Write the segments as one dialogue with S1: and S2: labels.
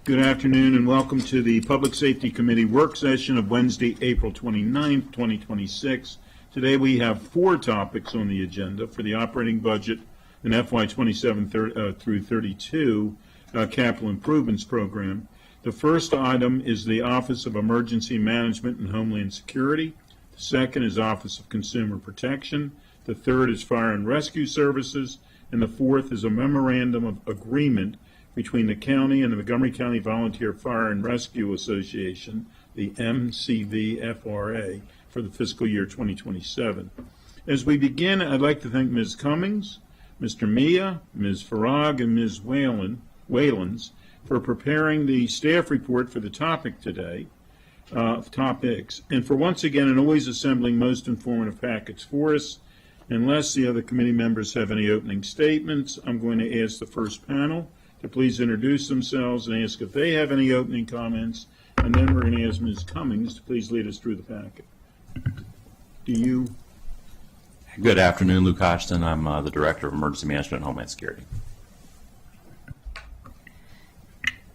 S1: Good afternoon and welcome to the Public Safety Committee work session of Wednesday, April 29th, 2026. Today we have 4 topics on the agenda for the operating budget and FY 27 through 32 capital improvements program. The first item is the Office of Emergency Management and Homeland Security. The second is Office of Consumer Protection. The third is Fire and Rescue Services. And the fourth is a memorandum of agreement between the county and the Montgomery County Volunteer Fire and Rescue Association, the MCVFRA, for the fiscal year 2027. As we begin, I'd like to thank Ms. Cummings, Mr. Mia, Ms. Farag, and Ms. Whalens for preparing the staff report for the topic today, topics, and for once again and always assembling most informative packets for us. Unless the other committee members have any opening statements, I'm going to ask the first panel to please introduce themselves and ask if they have any opening comments, and then we're going to ask Ms. Cummings to please lead us through the packet. Do you?
S2: Good afternoon, Luke Hodgson. I'm the Director of Emergency Management and Homeland Security.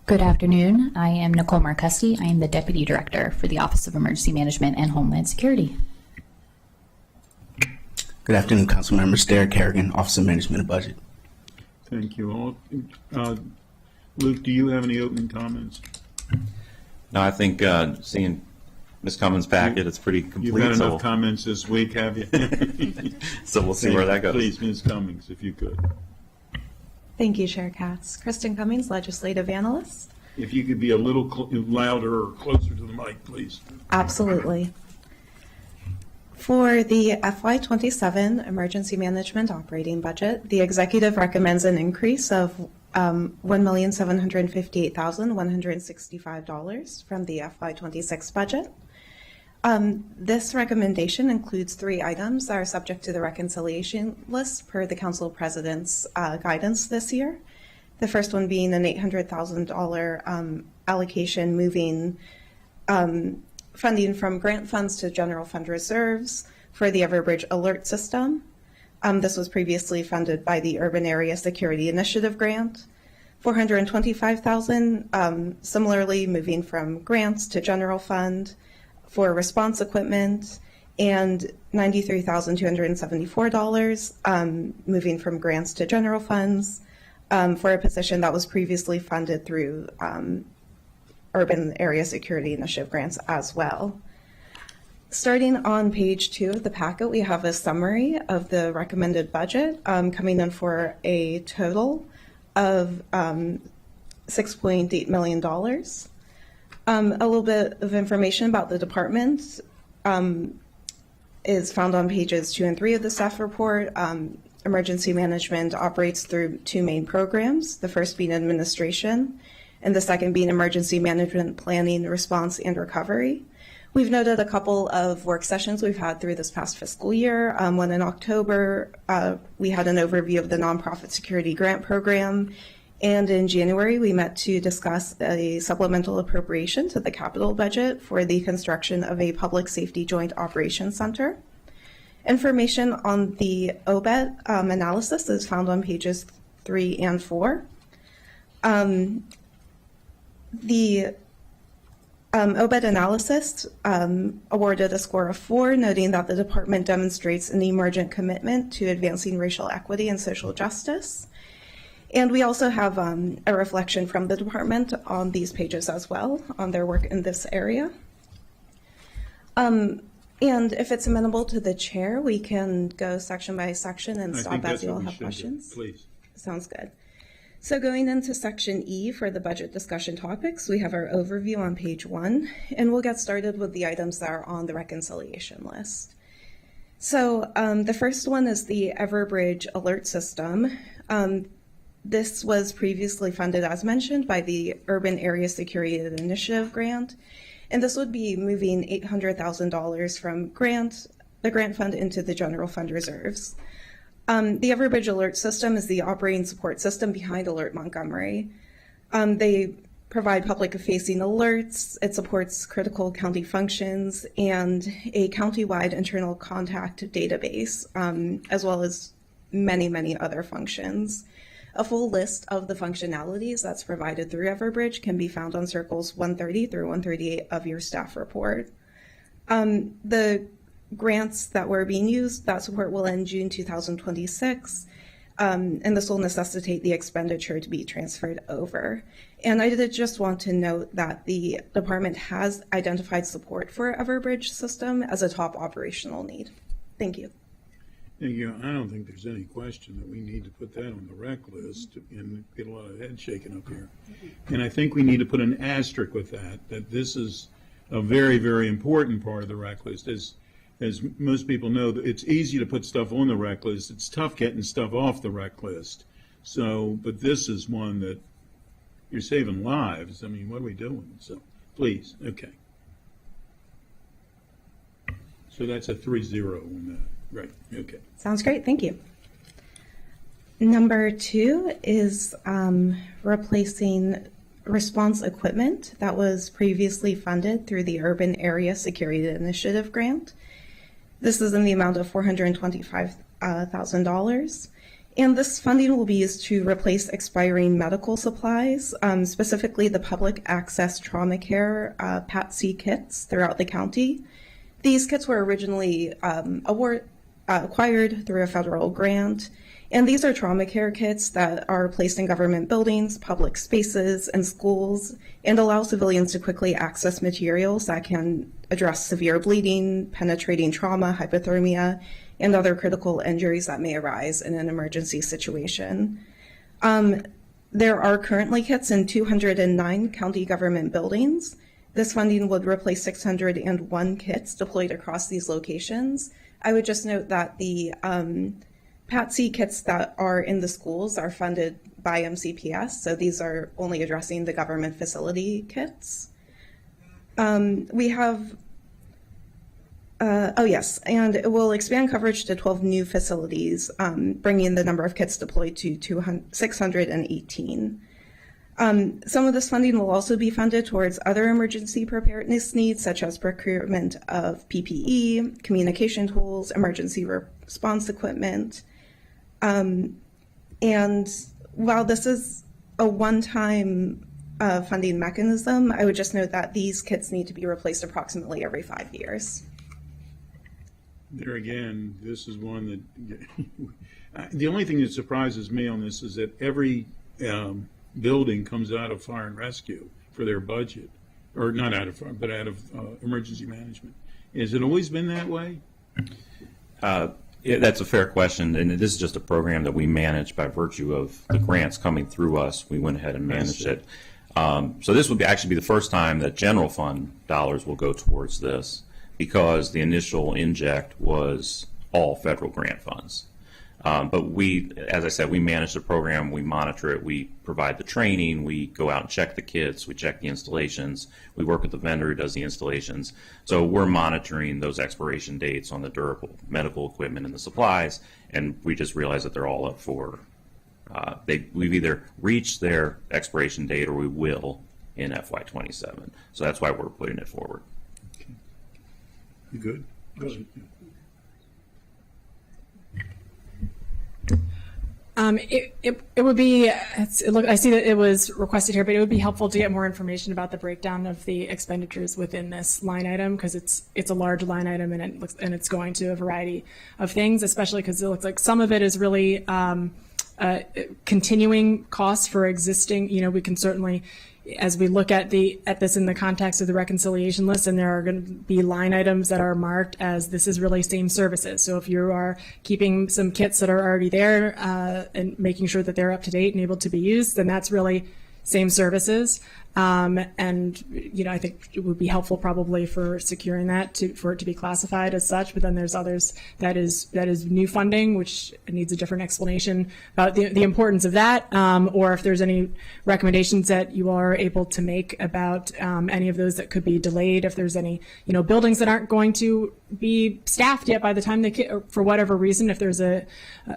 S3: Good afternoon. I am Nicole Marcusti. I am the Deputy Director for the Office of Emergency Management and Homeland Security.
S4: Good afternoon, Council Members. Derek Harrigan, Office of Management and Budget.
S1: Thank you all. Luke, do you have any opening comments?
S2: No, I think seeing Ms. Cummins' packet, it's pretty complete.
S1: You've had enough comments this week, have you?
S2: So we'll see where that goes.
S1: Please, Ms. Cummings, if you could.
S5: Thank you, Chair Katz. Kristen Cummings, Legislative Analyst.
S1: If you could be a little louder or closer to the mic, please.
S5: Absolutely. For the FY27 Emergency Management Operating Budget, the Executive recommends an increase of $1,758,165 from the FY26 budget. This recommendation includes 3 items that are subject to the reconciliation list per the Council President's guidance this year. The first one being an $800,000 allocation moving funding from grant funds to general fund reserves for the Everbridge alert system. This was previously funded by the Urban Area Security Initiative grant. $425,000 similarly moving from grants to general fund for response equipment, and $93,274 moving from grants to general funds for a position that was previously funded through Urban Area Security Initiative grants as well. Starting on page 2 of the packet, we have a summary of the recommended budget coming in for a total of $6.8 million. A little bit of information about the department is found on pages 2 and 3 of the staff report. Emergency management operates through 2 main programs, the first being administration, and the second being emergency management planning, response, and recovery. We've noted a couple of work sessions we've had through this past fiscal year. One in October, we had an overview of the Nonprofit Security Grant Program, and in January, we met to discuss a supplemental appropriation to the capital budget for the construction of a Public Safety Joint Operations Center. Information on the OBET analysis is found on pages 3 and 4. The OBET analysis awarded a score of 4, noting that the department demonstrates an emergent commitment to advancing racial equity and social justice. And we also have a reflection from the department on these pages as well, on their work in this area. And if it's amenable to the chair, we can go section by section and stop as you all have questions.
S1: Please.
S5: Sounds good. So going into section E for the budget discussion topics, we have our overview on page 1, and we'll get started with the items that are on the reconciliation list. So the first one is the Everbridge alert system. This was previously funded, as mentioned, by the Urban Area Security Initiative grant, and this would be moving $800,000 from the grant fund into the general fund reserves. The Everbridge alert system is the operating support system behind Alert Montgomery. They provide public-facing alerts, it supports critical county functions, and a county-wide internal contact database, as well as many, many other functions. A full list of the functionalities that's provided through Everbridge can be found on circles 130 through 138 of your staff report. The grants that were being used, that support will end June 2026, and this will necessitate the expenditure to be transferred over. And I did just want to note that the department has identified support for Everbridge system as a top operational need. Thank you.
S1: Thank you. I don't think there's any question that we need to put that on the rec list and get a lot of head shaking up here. And I think we need to put an asterisk with that this is a very, very important part of the rec list. As most people know, it's easy to put stuff on the rec list. It's tough getting stuff off the rec list. So, but this is one that you're saving lives. I mean, what are we doing? So, please, okay. So that's a 3-0 on that. Right, okay.
S5: Sounds great, thank you. Number 2 is replacing response equipment that was previously funded through the Urban Area Security Initiative grant. This is in the amount of $425,000. And this funding will be used to replace expiring medical supplies, specifically the public access trauma care PAT-C kits throughout the county. These kits were originally acquired through a federal grant, and these are trauma care kits that are placed in government buildings, public spaces, and schools, and allow civilians to quickly access materials that can address severe bleeding, penetrating trauma, hypothermia, and other critical injuries that may arise in an emergency situation. There are currently kits in 209 county government buildings. This funding would replace 601 kits deployed across these locations. I would just note that the PAT-C kits that are in the schools are funded by MCPS, so these are only addressing the government facility kits. We have, and it will expand coverage to 12 new facilities, bringing the number of kits deployed to 618. Some of this funding will also be funded towards other emergency preparedness needs, such as procurement of PPE, communication tools, emergency response equipment. And while this is a one-time funding mechanism, I would just note that these kits need to be replaced approximately every 5 years.
S1: There again, this is one that, the only thing that surprises me on this is that every building comes out of fire and rescue for their budget, or not out of fire, but out of emergency management. Has it always been that way?
S2: Yeah, that's a fair question, and this is just a program that we manage by virtue of the grants coming through us. We went ahead and managed it. So this would actually be the first time that general fund dollars will go towards this, because the initial inject was all federal grant funds. But we, as I said, we manage the program, we monitor it, we provide the training, we go out and check the kits, we check the installations, we work with the vendor who does the installations. So we're monitoring those expiration dates on the durable medical equipment and the supplies, and we just realize that they're all up for, we've either reached their expiration date or we will in FY27. So that's why we're putting it forward.
S1: Okay. You good? Good.
S6: It would be, I see that it was requested here, but it would be helpful to get more information about the breakdown of the expenditures within this line item, because it's a large line item and it's going to a variety of things, especially because it looks like some of it is really continuing costs for existing. We can certainly, as we look at this in the context of the reconciliation list, and there are going to be line items that are marked as this is really same services. So if you are keeping some kits that are already there and making sure that they're up to date and able to be used, then that's really same services. And I think it would be helpful probably for securing that for it to be classified as such. But then there's others that is new funding, which needs a different explanation about the importance of that, or if there's any recommendations that you are able to make about any of those that could be delayed. If there's any buildings that aren't going to be staffed yet by the time for whatever reason, if there's a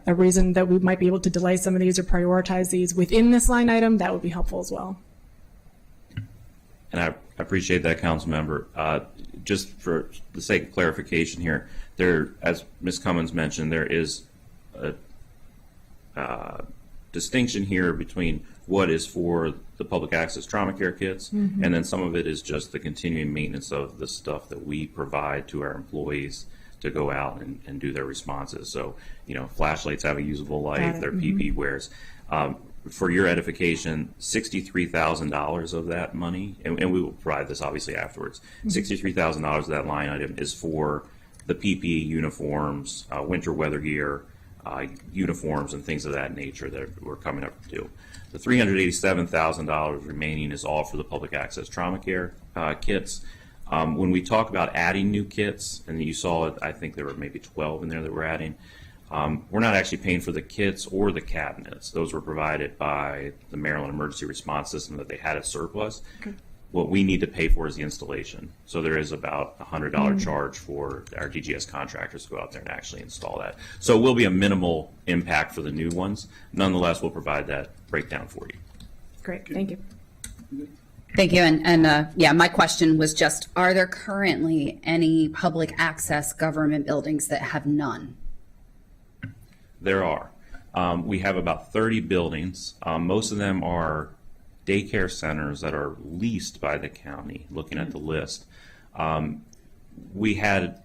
S6: reason that we might be able to delay some of these or prioritize these within this line item, that would be helpful as well.
S2: And I appreciate that, council member. Just for the sake of clarification here, there, as Ms. Cummins mentioned, there is distinction here between what is for the public access trauma care kits, and then some of it is just the continuing maintenance of the stuff that we provide to our employees to go out and do their responses. So, flashlights have a usable life, their PPE wears. For your edification, $63,000 of that money, and we will provide this obviously afterwards, $63,000 of that line item is for the PPE uniforms, winter weather gear, uniforms and things of that nature that we're coming up to. The $387,000 remaining is all for the public access trauma care kits. When we talk about adding new kits, and you saw it, I think there were maybe 12 in there that we're adding, we're not actually paying for the kits or the cabinets. Those were provided by the Maryland Emergency Response System that they had a surplus. Okay. What we need to pay for is the installation. So there is about a $100 charge for our DGS contractors to go out there and actually install that. So it will be a minimal impact for the new ones. Nonetheless, we'll provide that breakdown for you.
S6: Great, thank you.
S7: Thank you. And yeah, my question was just, are there currently any public access government buildings that have none?
S2: There are. We have about 30 buildings. Most of them are daycare centers that are leased by the county, looking at the list. We had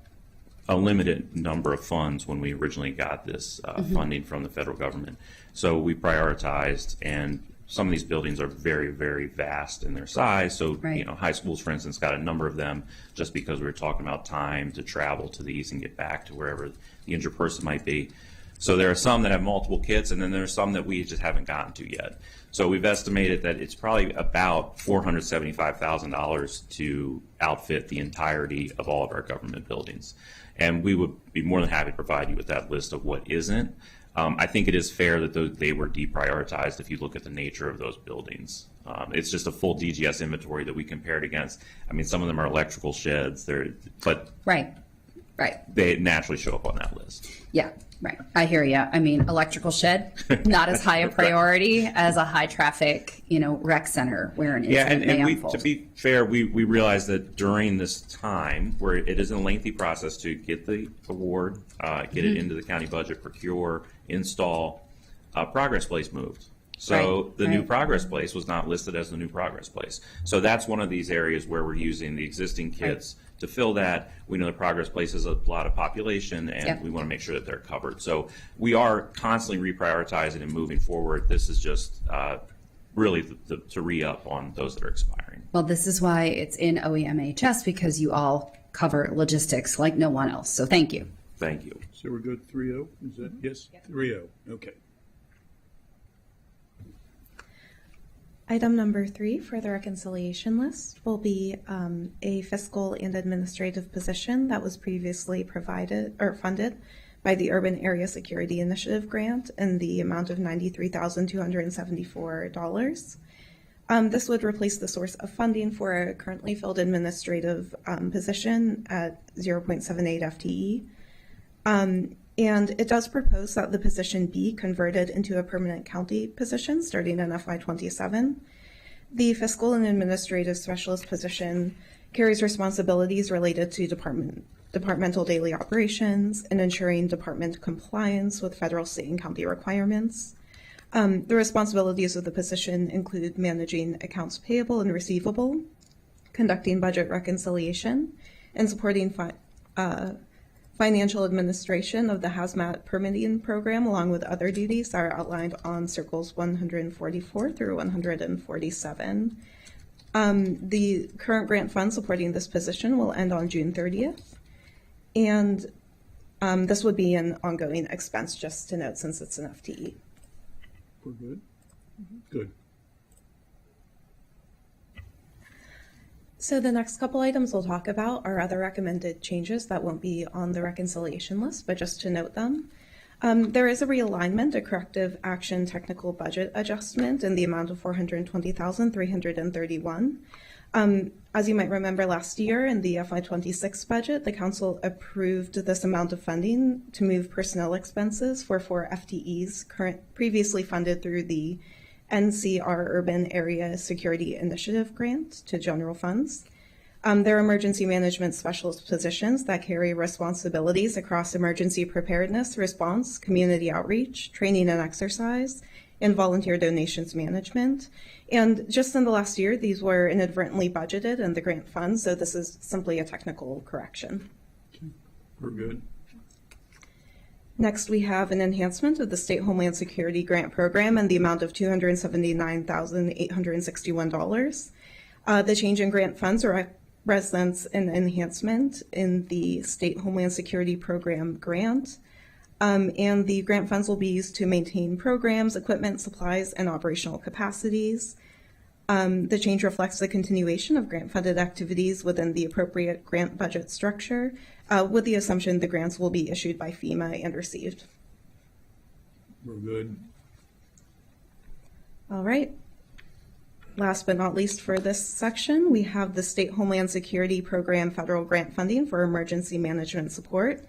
S2: a limited number of funds when we originally got this funding from the federal government. So we prioritized, and some of these buildings are very, very vast in their size. So,
S7: right.
S2: High schools, for instance, got a number of them just because we were talking about time to travel to these and get back to wherever the injured person might be. So there are some that have multiple kits, and then there are some that we just haven't gotten to yet. So we've estimated that it's probably about $475,000 to outfit the entirety of all of our government buildings. And we would be more than happy to provide you with that list of what isn't. I think it is fair that they were deprioritized if you look at the nature of those buildings. It's just a full DGS inventory that we compared against. I mean, some of them are electrical sheds, but
S7: Right.
S2: they naturally show up on that list.
S7: Yeah, right. I hear you. I mean, electrical shed, not as high a priority as a high traffic, rec center where an incident may unfold.
S2: To be fair, we realized that during this time, where it is a lengthy process to get the award, get it into the county budget, procure, install, Progress Place moved. So the new Progress Place was not listed as the new Progress Place. So that's one of these areas where we're using the existing kits to fill that. We know the Progress Place has a lot of population, and we want to make sure that they're covered. So we are constantly reprioritizing and moving forward. This is just really to re-up on those that are expiring.
S7: Well, this is why it's in OEMHS, because you all cover logistics like no one else. So thank you.
S2: Thank you.
S1: So we're good, 3-0? Is that, yes? 3-0, okay.
S5: Item number 3 for the reconciliation list will be a fiscal and administrative position that was previously provided or funded by the Urban Area Security Initiative grant in the amount of $93,274. This would replace the source of funding for a currently filled administrative position at 0.78 FTE. And it does propose that the position be converted into a permanent county position starting in FY27. The fiscal and administrative specialist position carries responsibilities related to departmental daily operations and ensuring department compliance with federal, state, and county requirements. The responsibilities of the position include managing accounts payable and receivable, conducting budget reconciliation, and supporting financial administration of the hazmat permitting program, along with other duties that are outlined on circles 144 through 147. The current grant fund supporting this position will end on June 30th. And this would be an ongoing expense, just to note, since it's an FTE.
S1: We're good? Good.
S5: So the next couple items we'll talk about are other recommended changes that won't be on the reconciliation list, but just to note them. There is a realignment, a corrective action technical budget adjustment in the amount of $420,331. As you might remember, last year in the FY26 budget, the council approved this amount of funding to move personnel expenses for 4 FTEs previously funded through the NCR Urban Area Security Initiative grant to general funds. There are emergency management specialist positions that carry responsibilities across emergency preparedness, response, community outreach, training and exercise, and volunteer donations management. And just in the last year, these were inadvertently budgeted in the grant fund, so this is simply a technical correction.
S1: We're good.
S5: Next, we have an enhancement of the State Homeland Security Grant Program in the amount of $279,861. The change in grant funds represents an enhancement in the State Homeland Security Program grant, and the grant funds will be used to maintain programs, equipment, supplies, and operational capacities. The change reflects the continuation of grant-funded activities within the appropriate grant budget structure, with the assumption the grants will be issued by FEMA and received.
S1: We're good.
S5: All right. Last but not least for this section, we have the State Homeland Security Program federal grant funding for emergency management support.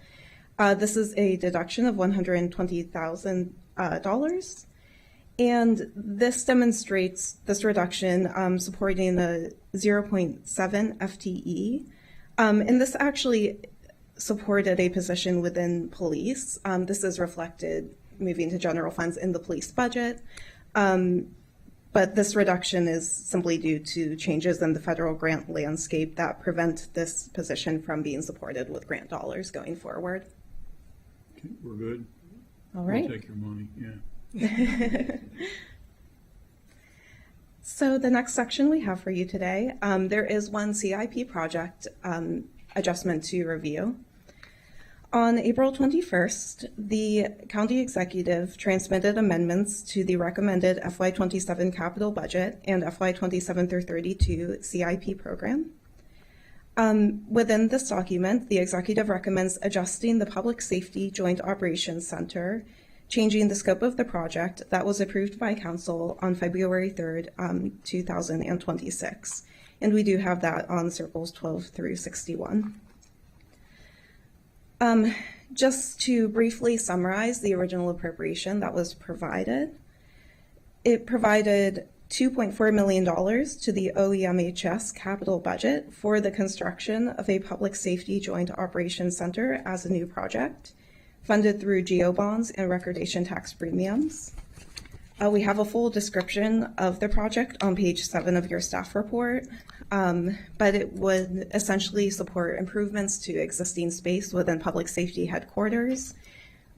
S5: This is a deduction of $120,000. And this demonstrates this reduction supporting the 0.7 FTE. And this actually supported a position within police. This is reflected moving to general funds in the police budget. But this reduction is simply due to changes in the federal grant landscape that prevent this position from being supported with grant dollars going forward.
S1: Okay, we're good.
S5: All right.
S1: We'll take your money, yeah.
S5: So the next section we have for you today, there is one CIP project adjustment to review. On April 21st, the county executive transmitted amendments to the recommended FY27 capital budget and FY27 through 32 CIP program. Within this document, the executive recommends adjusting the Public Safety Joint Operations Center, changing the scope of the project that was approved by council on February 3rd, 2026. And we do have that on circles 12 through 61. Just to briefly summarize the original appropriation that was provided, it provided $2.4 million to the OEMHS capital budget for the construction of a Public Safety Joint Operations Center as a new project, funded through GO bonds and recordation tax premiums. We have a full description of the project on page 7 of your staff report, but it would essentially support improvements to existing space within public safety headquarters,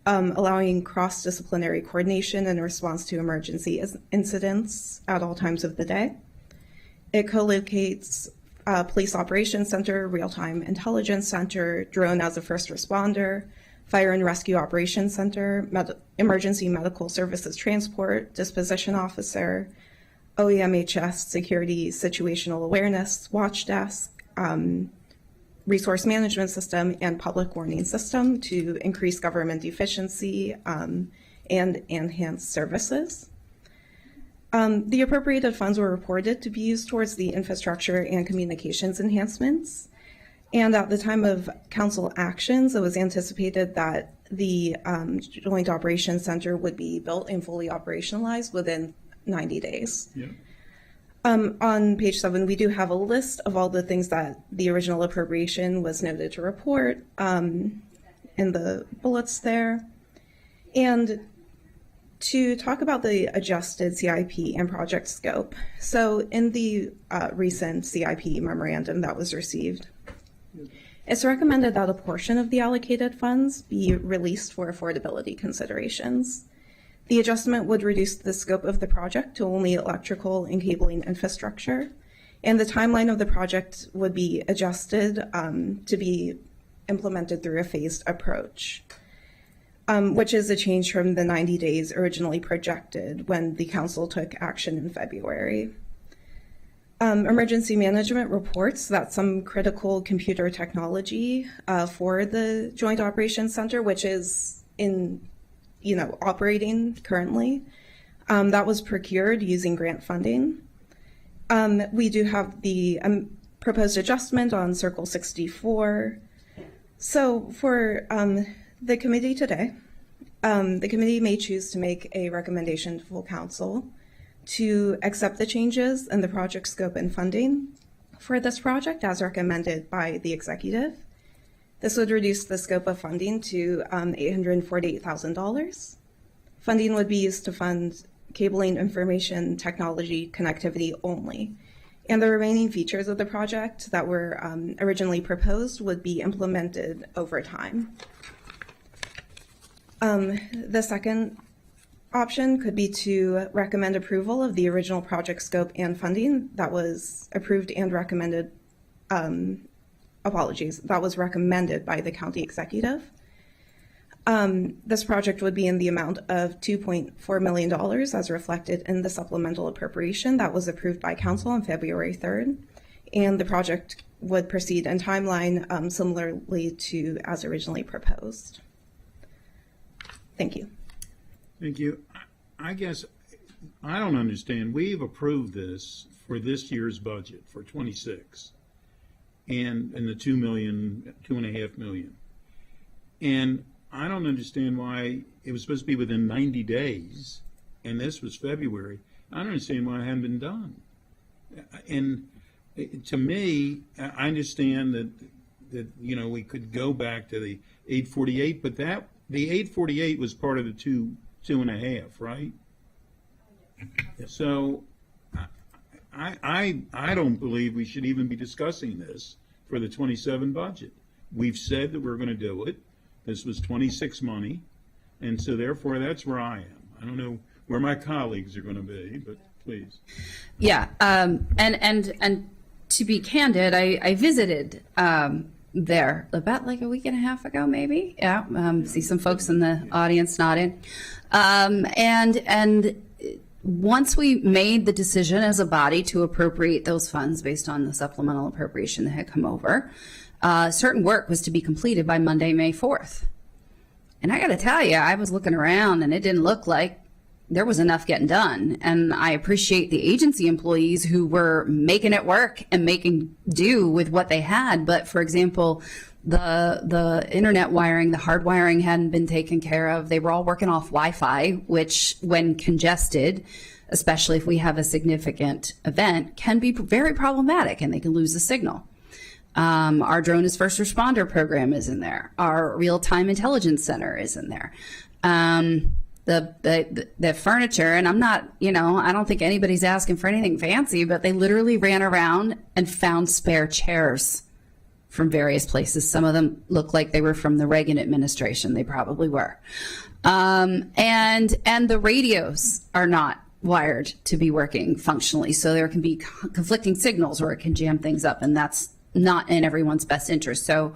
S5: allowing cross-disciplinary coordination in response to emergency incidents at all times of the day. It co-locates Police Operations Center, Real-Time Intelligence Center, Drone as a First Responder, Fire and Rescue Operations Center, Emergency Medical Services Transport, Disposition Officer, OEMHS Security Situational Awareness, Watch Desk, Resource Management System, and Public Warning System to increase government efficiency and enhance services. The appropriated funds were reported to be used towards the infrastructure and communications enhancements. And at the time of council actions, it was anticipated that the Joint Operations Center would be built and fully operationalized within 90 days.
S1: Yeah.
S5: On page 7, we do have a list of all the things that the original appropriation was noted to report in the bullets there. And to talk about the adjusted CIP and project scope. So in the recent CIP memorandum that was received, it's recommended that a portion of the allocated funds be released for affordability considerations. The adjustment would reduce the scope of the project to only electrical and cabling infrastructure, and the timeline of the project would be adjusted to be implemented through a phased approach, which is a change from the 90 days originally projected when the council took action in February. Emergency management reports that some critical computer technology for the Joint Operations Center, which is operating currently, that was procured using grant funding. We do have the proposed adjustment on Circle 64. So for the committee today, the committee may choose to make a recommendation to full council to accept the changes in the project scope and funding for this project as recommended by the executive. This would reduce the scope of funding to $848,000. Funding would be used to fund cabling, information technology, connectivity only. And the remaining features of the project that were originally proposed would be implemented over time. The second option could be to recommend approval of the original project scope and funding that was approved and recommended, that was recommended by the county executive. This project would be in the amount of $2.4 million as reflected in the supplemental appropriation that was approved by council on February 3rd. And the project would proceed in timeline similarly to as originally proposed. Thank you.
S1: Thank you. I guess I don't understand. We've approved this for this year's budget for 26 and the 2.5 million. And I don't understand why it was supposed to be within 90 days and this was February. I don't understand why it hadn't been done. And to me, I understand that we could go back to the 848, but the 848 was part of the 2.5, right? So I don't believe we should even be discussing this for the 27 budget. We've said that we're going to do it. This was 26 money, and so therefore that's where I am. I don't know where my colleagues are going to be, but please.
S7: Yeah, and to be candid, I visited there about like a week and a half ago, maybe. Yeah, see some folks in the audience nodding. And once we made the decision as a body to appropriate those funds based on the supplemental appropriation that had come over, certain work was to be completed by Monday, May 4th. And I got to tell you, I was looking around and it didn't look like there was enough getting done. And I appreciate the agency employees who were making it work and making do with what they had. But for example, the internet wiring, the hard wiring hadn't been taken care of. They were all working off Wi-Fi, which when congested, especially if we have a significant event, can be very problematic and they can lose the signal. Our drone is first responder program is in there. Our real-time intelligence center is in there. The furniture, and I'm not, I don't think anybody's asking for anything fancy, but they literally ran around and found spare chairs from various places. Some of them look like they were from the Reagan administration. They probably were. And the radios are not wired to be working functionally. So there can be conflicting signals or it can jam things up, and that's not in everyone's best interest. So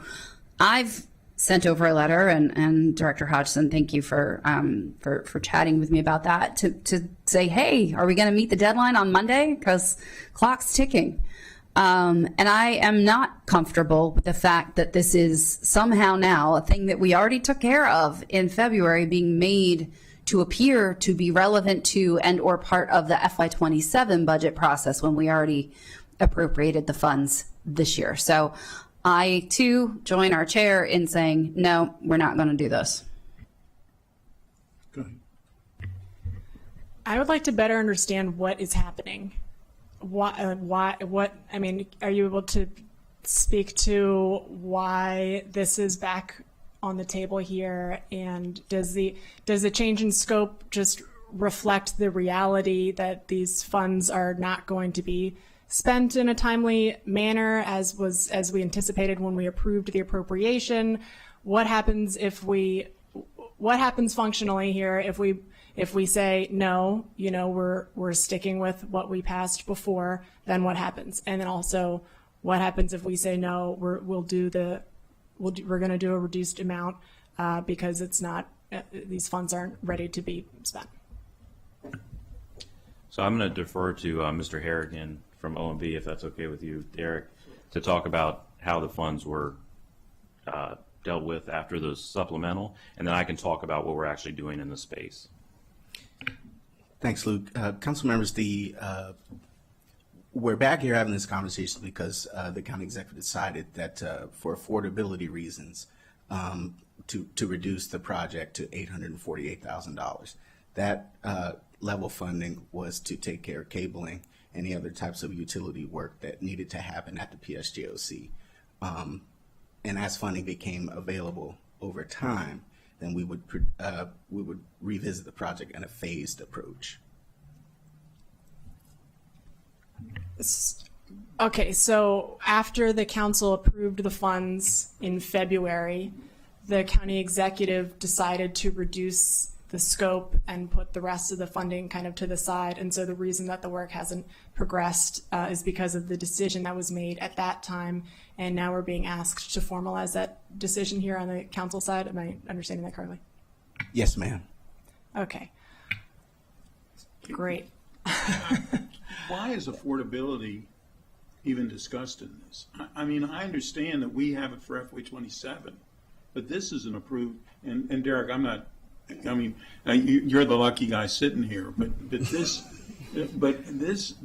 S7: I've sent over a letter, and Director Hodgson, thank you for chatting with me about that, to say, hey, are we going to meet the deadline on Monday? Because clock's ticking. And I am not comfortable with the fact that this is somehow now a thing that we already took care of in February being made to appear to be relevant to and or part of the FY27 budget process when we already appropriated the funds this year. So I, too, join our chair in saying, no, we're not going to do this.
S1: Go ahead.
S6: I would like to better understand what is happening. What, I mean, are you able to speak to why this is back on the table here? And does the change in scope just reflect the reality that these funds are not going to be spent in a timely manner as we anticipated when we approved the appropriation? What happens functionally here if we say no, we're sticking with what we passed before, then what happens? And then also what happens if we say no, we're going to do a reduced amount because it's not, these funds aren't ready to be spent.
S2: So I'm going to defer to Mr. Harrigan from OMB, if that's okay with you, Derek, to talk about how the funds were dealt with after the supplemental, and then I can talk about what we're actually doing in the space.
S4: Thanks, Luke. Council members, we're back here having this conversation because the county executive decided that for affordability reasons to reduce the project to $848,000. That level funding was to take care of cabling, any other types of utility work that needed to happen at the PSJOC. And as funding became available over time, then we would revisit the project in a phased approach.
S6: Okay, so after the council approved the funds in February, the county executive decided to reduce the scope and put the rest of the funding kind of to the side. And so the reason that the work hasn't progressed is because of the decision that was made at that time. And now we're being asked to formalize that decision here on the council side. Am I understanding that correctly?
S4: Yes, ma'am.
S6: Okay. Great.
S1: Why is affordability even discussed in this? I mean, I understand that we have it for FY27, but this isn't approved. And Derek, you're the lucky guy sitting here, but this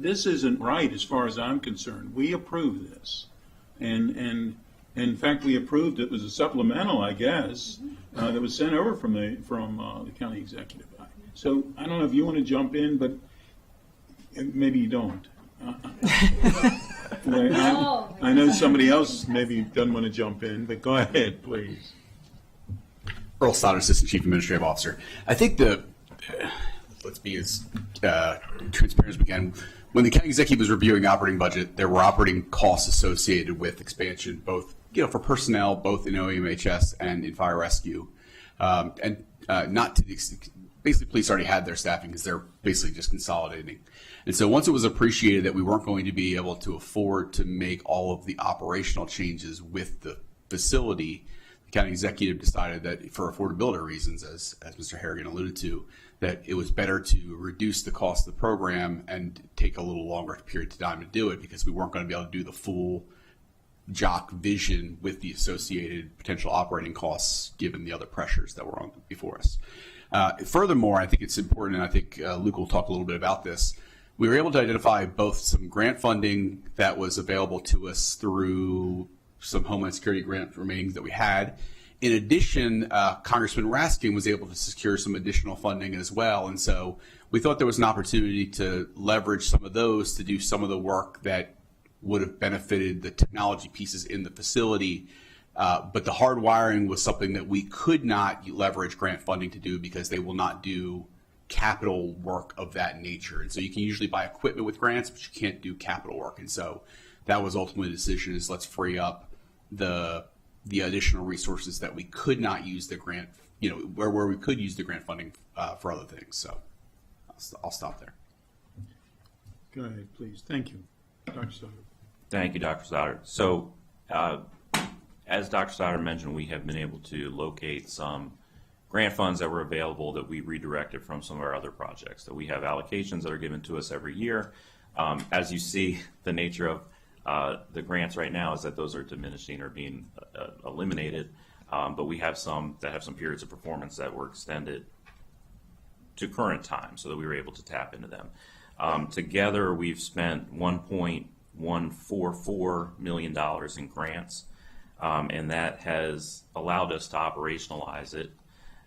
S1: isn't right as far as I'm concerned. We approved this, and in fact, we approved it was a supplemental, I guess, that was sent over from the county executive. So I don't know if you want to jump in, but maybe you don't. I know somebody else maybe doesn't want to jump in, but go ahead, please.
S8: Earl Stoddard, Assistant Chief Administrative Officer. I think let's be as transparent as we can. When the county executive was reviewing operating budget, there were operating costs associated with expansion, both for personnel, both in OEMHS and in fire rescue, and not to the extent. Basically, police already had their staffing because they're basically just consolidating. And so once it was appreciated that we weren't going to be able to afford to make all of the operational changes with the facility, the county executive decided that for affordability reasons, as Mr. Harrigan alluded to, that it was better to reduce the cost of the program and take a little longer period of time to do it because we weren't going to be able to do the full JOC vision with the associated potential operating costs given the other pressures that were on before us. Furthermore, I think it's important, and I think Luke will talk a little bit about this. We were able to identify both some grant funding that was available to us through some Homeland Security grant remainings that we had. In addition, Congressman Raskin was able to secure some additional funding as well. And so we thought there was an opportunity to leverage some of those to do some of the work that would have benefited the technology pieces in the facility. But the hard wiring was something that we could not leverage grant funding to do because they will not do capital work of that nature. And so you can usually buy equipment with grants, but you can't do capital work. And so that was ultimately the decision is let's free up the additional resources that we could not use the grant, where we could use the grant funding for other things. So I'll stop there.
S1: Go ahead, please. Thank you. Dr. Stoddard.
S2: Thank you, Dr. Stoddard. So as Dr. Stoddard mentioned, we have been able to locate some grant funds that were available that we redirected from some of our other projects. So we have allocations that are given to us every year. As you see, the nature of the grants right now is that those are diminishing or being eliminated, but we have some that have some periods of performance that were extended to current time so that we were able to tap into them. Together, we've spent $1.144 million in grants, and that has allowed us to operationalize it.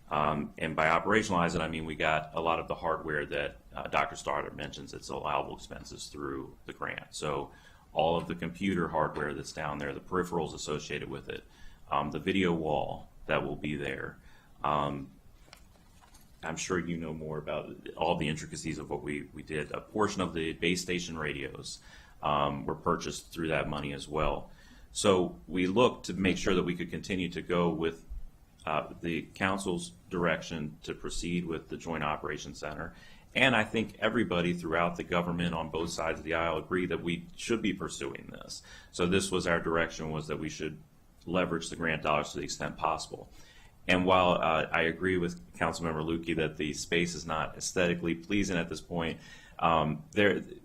S2: And by operationalize it, I mean we got a lot of the hardware that Dr. Stoddard mentions. It's allowable expenses through the grant. So all of the computer hardware that's down there, the peripherals associated with it, the video wall that will be there. I'm sure you know more about all the intricacies of what we did. A portion of the base station radios were purchased through that money as well. So we looked to make sure that we could continue to go with the council's direction to proceed with the Joint Operations Center. And I think everybody throughout the government on both sides of the aisle agree that we should be pursuing this. So this was our direction, was that we should leverage the grant dollars to the extent possible. And while I agree with Councilmember Lukey that the space is not aesthetically pleasing at this point,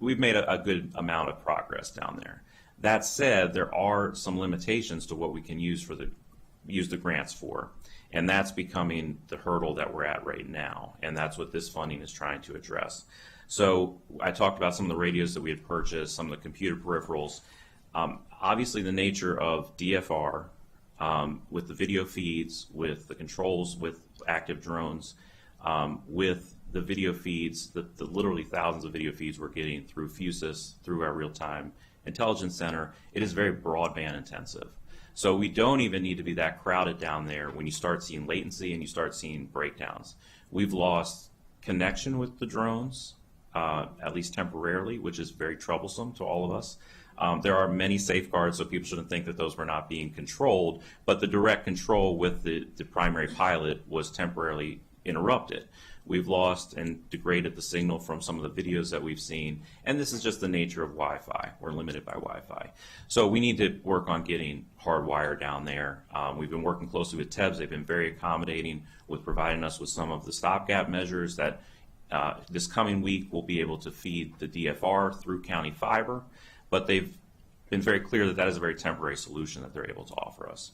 S2: we've made a good amount of progress down there. That said, there are some limitations to what we can use the grants for. And that's becoming the hurdle that we're at right now. And that's what this funding is trying to address. So I talked about some of the radios that we had purchased, some of the computer peripherals. Obviously, the nature of DFR, with the video feeds, with the controls, with active drones, with the video feeds, the literally thousands of video feeds we're getting through FUSIS, through our real-time intelligence center, it is very broadband intensive. So we don't even need to be that crowded down there when you start seeing latency and you start seeing breakdowns. We've lost connection with the drones at least temporarily, which is very troublesome to all of us. There are many safeguards, so people shouldn't think that those were not being controlled, but the direct control with the primary pilot was temporarily interrupted. We've lost and degraded the signal from some of the videos that we've seen, and this is just the nature of Wi-Fi. We're limited by Wi-Fi. So we need to work on getting hardwire down there. We've been working closely with TEBS. They've been very accommodating with providing us with some of the stopgap measures that this coming week we'll be able to feed the DFR through county fiber, but they've been very clear that that is a very temporary solution that they're able to offer us.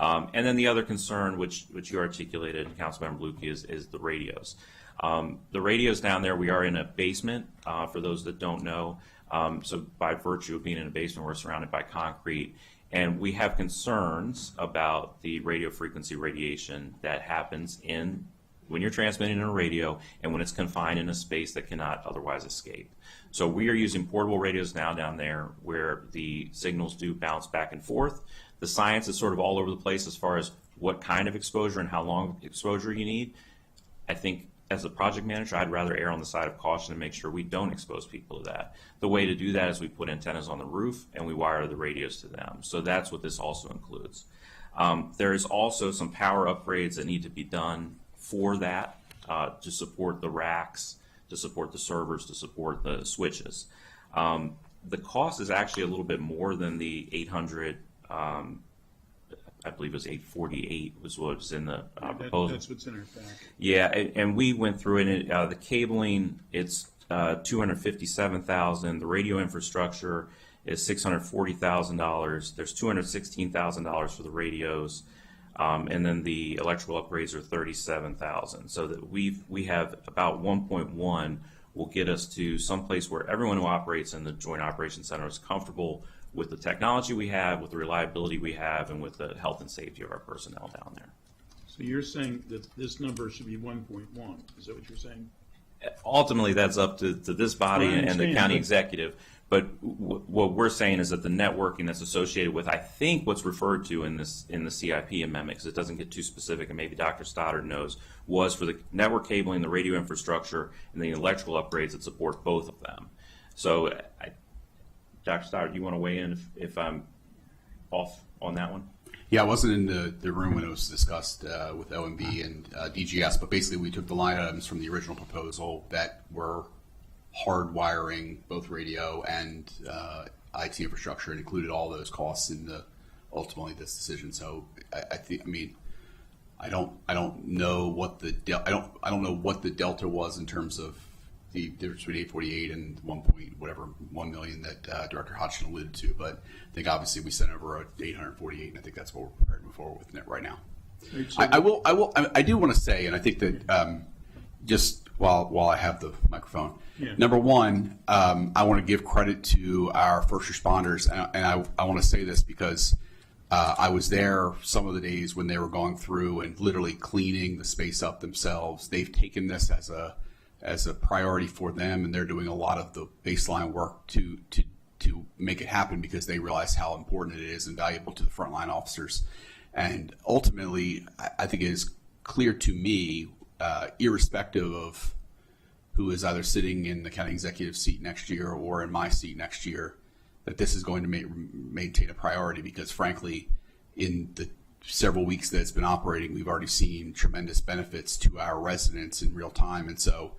S2: And then the other concern, which you articulated, Councilmember Lukey, is the radios. The radios down there, we are in a basement, for those that don't know. So by virtue of being in a basement, we're surrounded by concrete. And we have concerns about the radio frequency radiation that happens when you're transmitting in a radio and when it's confined in a space that cannot otherwise escape. So we are using portable radios now down there where the signals do bounce back and forth. The science is sort of all over the place as far as what kind of exposure and how long exposure you need. I think as a project manager, I'd rather err on the side of caution and make sure we don't expose people to that. The way to do that is we put antennas on the roof and we wire the radios to them. So that's what this also includes. There is also some power upgrades that need to be done for that to support the racks, to support the servers, to support the switches. The cost is actually a little bit more than the 800. I believe it was 848 was what was in the proposal.
S1: That's what's in our packet.
S2: Yeah, and we went through it. The cabling, it's $257,000. The radio infrastructure is $640,000. There's $216,000 for the radios, and then the electrical upgrades are $37,000. So that we have about 1.1 will get us to some place where everyone who operates in the Joint Operations Center is comfortable with the technology we have, with the reliability we have, and with the health and safety of our personnel down there.
S1: So you're saying that this number should be 1.1. Is that what you're saying?
S2: Ultimately, that's up to this body
S1: Well, I
S2: and the
S1: understand,
S2: county
S1: but-
S2: executive. But what we're saying is that the networking that's associated with, I think, what's referred to in the CIP amendment, because it doesn't get too specific, and maybe Dr. Stoddard knows, was for the network cabling, the radio infrastructure, and the electrical upgrades that support both of them. So, Dr. Stoddard, do you want to weigh in if I'm off on that one?
S8: Yeah, I wasn't in the room when it was discussed with OMB and DGS, but basically we took the line items from the original proposal that were hardwiring both radio and IT infrastructure and included all those costs in ultimately this decision. So I don't know what I don't know what the delta was in terms of the difference between 848 and 1 million that Director Hodgson alluded to, but I think obviously we sent over 848, and I think that's what we're prepared to move forward with right now. I do want to say, and I think that just while I have the microphone, number one, I want to give credit to our first responders, and I want to say this because I was there some of the days when they were going through and literally cleaning the space up themselves. They've taken this as a priority for them, and they're doing a lot of the baseline work to make it happen because they realize how important it is and valuable to the frontline officers. And ultimately, I think it is clear to me, irrespective of who is either sitting in the county executive seat next year or in my seat next year, that this is going to maintain a priority because, frankly, in the several weeks that it's been operating, we've already seen tremendous benefits to our residents in real time. And so,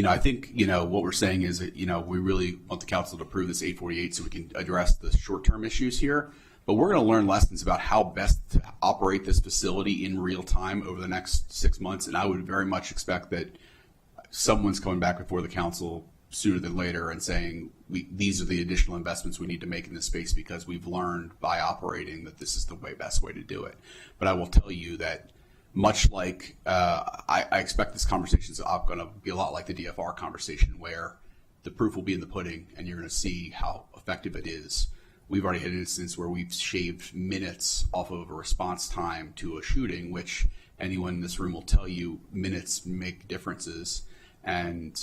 S8: I think, what we're saying is that, we really want the council to approve this 848 so we can address the short-term issues here. But we're going to learn lessons about how best to operate this facility in real time over the next 6 months. And I would very much expect that someone's coming back before the council sooner than later and saying, these are the additional investments we need to make in this space because we've learned by operating that this is the best way to do it. But I will tell you that much like I expect this conversation is going to be a lot like the DFR conversation where the proof will be in the pudding and you're going to see how effective it is. We've already had an instance where we've shaved minutes off of a response time to a shooting, which anyone in this room will tell you minutes make differences. And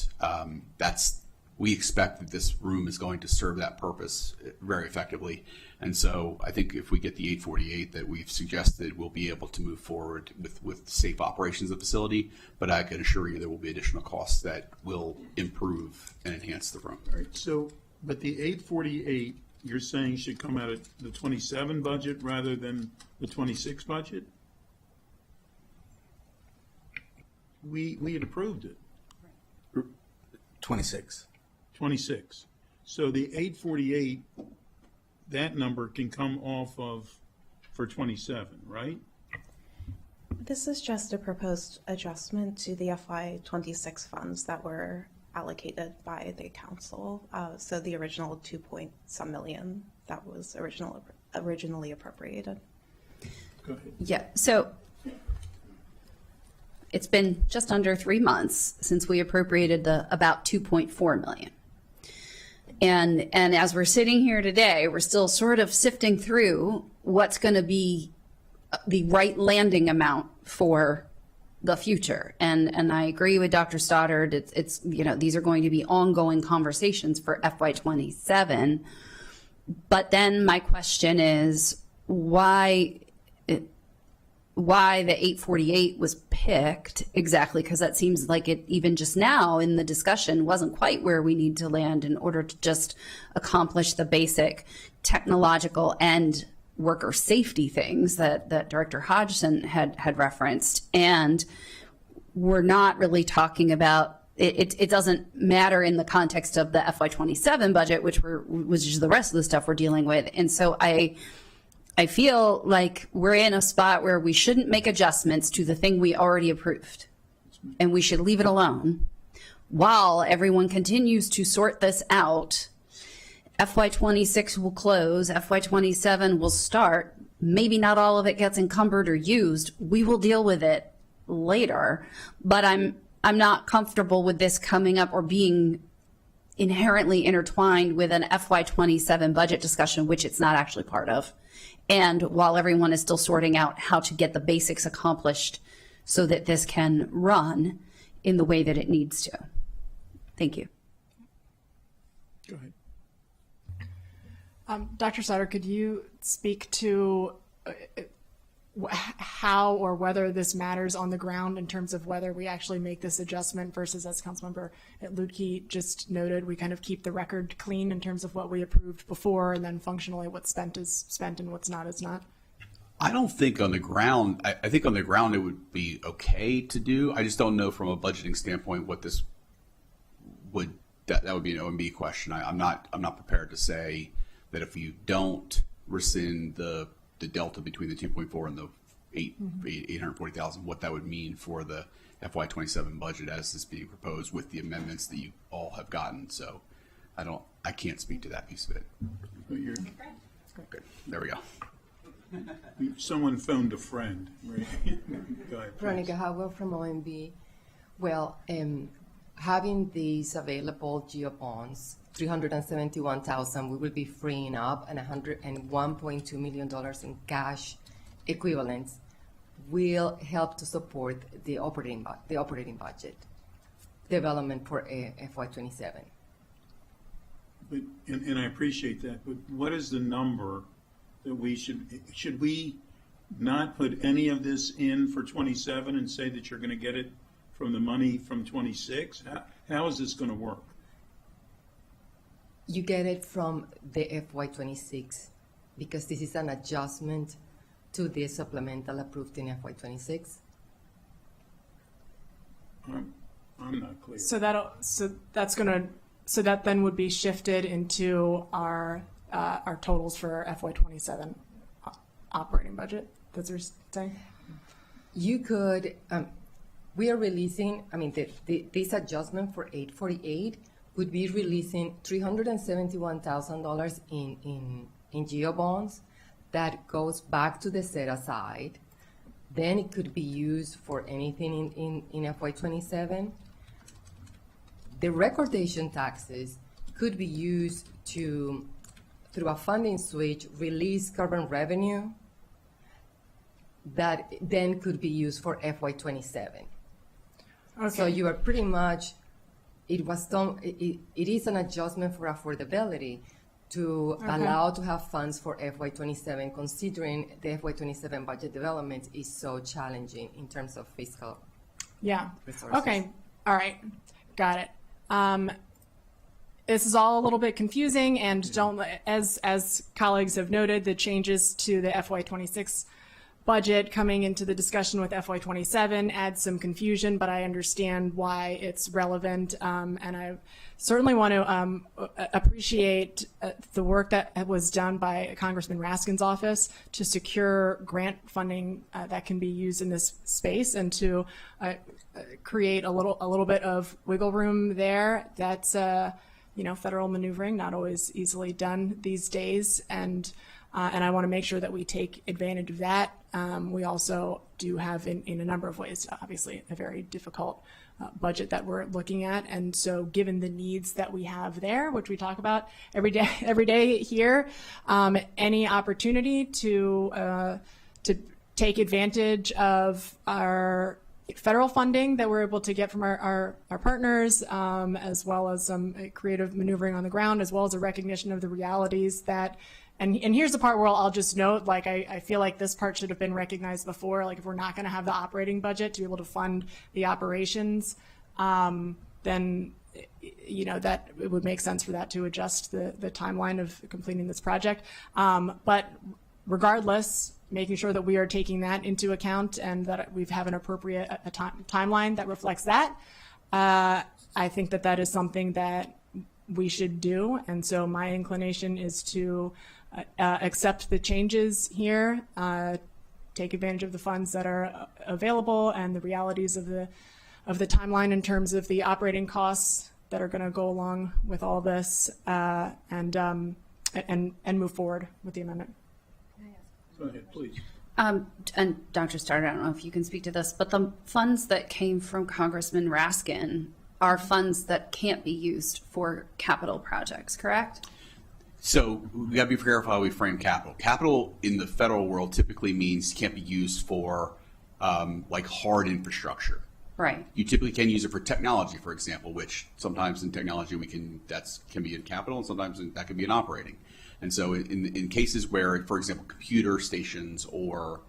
S8: that's we expect that this room is going to serve that purpose very effectively. And so I think if we get the 848 that we've suggested, we'll be able to move forward with safe operations of the facility. But I can assure you there will be additional costs that will improve and enhance the room.
S1: All right, so, but the 848, you're saying should come out of the 27 budget rather than the 26 budget? We had approved it,
S4: 26.
S1: 26. So the 848, that number can come off of for 27, right?
S5: This is just a proposed adjustment to the FY26 funds that were allocated by the council. So the original 2-point-some million that was originally appropriated.
S1: Go ahead.
S7: Yeah, so it's been just under 3 months since we appropriated the about 2.4 million. And as we're sitting here today, we're still sort of sifting through what's going to be the right landing amount for the future. And I agree with Dr. Stoddard. It's these are going to be ongoing conversations for FY27. But then my question is why the 848 was picked exactly, because that seems like it, even just now in the discussion, wasn't quite where we need to land in order to just accomplish the basic technological and worker safety things that Director Hodgson had referenced. And we're not really talking about it doesn't matter in the context of the FY27 budget, which is the rest of the stuff we're dealing with. And so I feel like we're in a spot where we shouldn't make adjustments to the thing we already approved, and we should leave it alone while everyone continues to sort this out. FY26 will close, FY27 will start. Maybe not all of it gets encumbered or used. We will deal with it later, but I'm not comfortable with this coming up or being inherently intertwined with an FY27 budget discussion, which it's not actually part of. And while everyone is still sorting out how to get the basics accomplished so that this can run in the way that it needs to. Thank you.
S1: Go ahead.
S6: Dr. Sutter, could you speak to how or whether this matters on the ground in terms of whether we actually make this adjustment versus, as Councilmember Lutke just noted, we kind of keep the record clean in terms of what we approved before, and then functionally what's spent is spent and what's not is not?
S8: I don't think on the ground, I think on the ground it would be okay to do. I just don't know from a budgeting standpoint what this would, that would be an OMB question. I'm not prepared to say that if you don't rescind the delta between the 2.4 and the 840,000, what that would mean for the FY27 budget as this being proposed with the amendments that you all have gotten. So I can't speak to that piece of it. Good. There we go.
S1: Someone phoned a friend, right? Go ahead, please.
S9: Veronica Howell from OMB. Well, having these available GEO bonds, 371,000, we will be freeing up, and $101.2 million in cash equivalents will help to support the operating budget development for FY27.
S1: But, and I appreciate that, but what is the number that we should we not put any of this in for 27 and say that you're going to get it from the money from 26? How is this going to work?
S9: You get it from the FY26 because this is an adjustment to the supplemental approved in FY26.
S1: I'm not clear.
S6: So that then would be shifted into our totals for FY27 operating budget. That's what you're saying?
S9: You could, we are releasing, this adjustment for 848 would be releasing $371,000 in GEO bonds. That goes back to the set aside. Then it could be used for anything in FY27. The recordation taxes could be used to, through a funding switch, release carbon revenue that then could be used for FY27.
S6: Okay.
S9: So you are pretty much it was done, it is an adjustment for affordability to allow to have funds for FY27, considering the FY27 budget development is so challenging in terms of fiscal
S6: Yeah.
S9: resources.
S6: Okay. All right. Got it. This is all a little bit confusing, and don't, as colleagues have noted, the changes to the FY26 budget coming into the discussion with FY27 adds some confusion, but I understand why it's relevant, and I certainly want to appreciate the work that was done by Congressman Raskin's office to secure grant funding that can be used in this space, and to create a little bit of wiggle room there. That's federal maneuvering, not always easily done these days, and I want to make sure that we take advantage of that. We also do have, in a number of ways, obviously, a very difficult budget that we're looking at, and so given the needs that we have there, which we talk about every day here, any opportunity to take advantage of our federal funding that we're able to get from our partners, as well as some creative maneuvering on the ground, as well as a recognition of the realities that, and here's the part where I'll just note, like, I feel like this part should have been recognized before. Like, if we're not going to have the operating budget to be able to fund the operations, then, that it would make sense for that to adjust the timeline of completing this project. But regardless, making sure that we are taking that into account and that we have an appropriate timeline that reflects that. I think that is something that we should do. And so my inclination is to accept the changes here, take advantage of the funds that are available and the realities of the timeline in terms of the operating costs that are going to go along with all this, and move forward with the amendment.
S1: Go ahead, please.
S7: And Dr. Starter, I don't know if you can speak to this, but the funds that came from Congressman Raskin are funds that can't be used for capital projects, correct?
S8: So we got to be careful how we frame capital. Capital in the federal world typically means can't be used for like hard infrastructure.
S7: Right.
S8: You typically can use it for technology, for example, which sometimes in technology can be in capital, and sometimes that can be in operating. And so in cases where, for example, computer stations or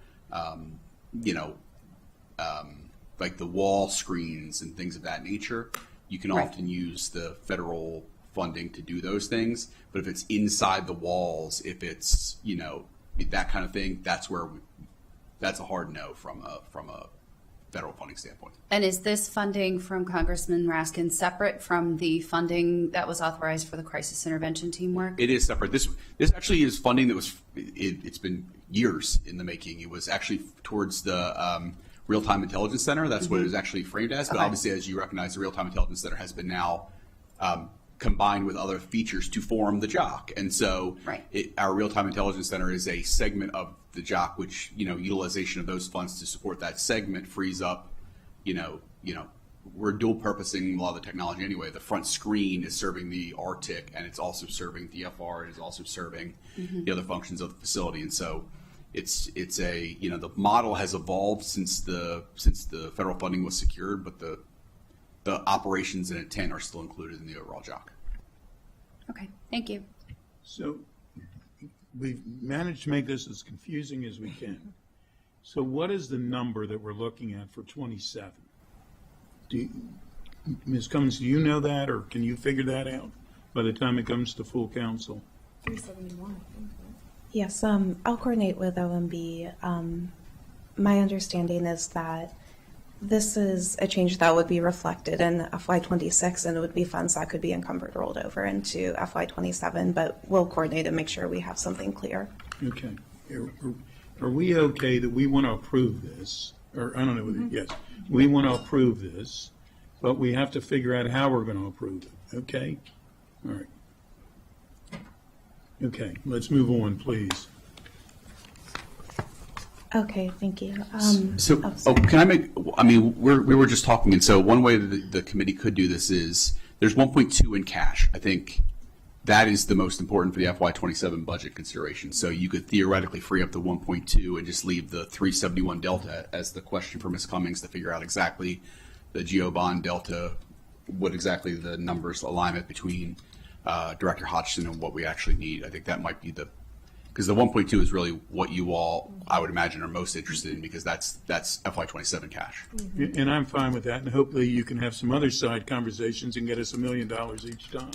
S8: like the wall screens and things of that nature, you can often use the federal funding to do those things. But if it's inside the walls, if it's that kind of thing, that's a hard no from a federal funding standpoint.
S7: And is this funding from Congressman Raskin separate from the funding that was authorized for the crisis intervention team work?
S8: It is separate. This actually is funding that it's been years in the making. It was actually towards the Real-Time Intelligence Center. That's what it was actually framed as. But obviously, as you recognize, the Real-Time Intelligence Center has been now combined with other features to form the JOC. And so our Real-Time Intelligence Center is a segment of the JOC, which, utilization of those funds to support that segment frees up, we're dual purposing a lot of the technology anyway. The front screen is serving the RTIC, and it's also serving DFR, and is also serving the other functions of the facility. And so it's a, the model has evolved since the federal funding was secured, but the operations and intent are still included in the overall JOC.
S7: Okay, thank you.
S1: So we've managed to make this as confusing as we can. So what is the number that we're looking at for 27? Ms. Cummins, do you know that, or can you figure that out by the time it comes to full council?
S6: 371, I think.
S5: Yes, I'll coordinate with OMB. My understanding is that this is a change that would be reflected in FY26, and it would be funds that could be encumbered, rolled over into FY27, but we'll coordinate and make sure we have something clear.
S1: Okay. Are we okay that we want to approve this? Or, I don't know whether, yes, we want to approve this, but we have to figure out how we're going to approve it, okay? All right. Okay, let's move on, please.
S5: Okay, thank you.
S8: Can I make, we were just talking, and so one way that the committee could do this is, there's 1.2 in cash. I think that is the most important for the FY27 budget consideration. So you could theoretically free up the 1.2 and just leave the 371 delta as the question for Ms. Cummings to figure out exactly the GEO bond delta what exactly the numbers alignment between Director Hodgson and what we actually need. I think that might be because the 1.2 is really what you all, I would imagine, are most interested in, because that's FY27 cash.
S1: And I'm fine with that, and hopefully you can have some other side conversations and get us $1 million each time.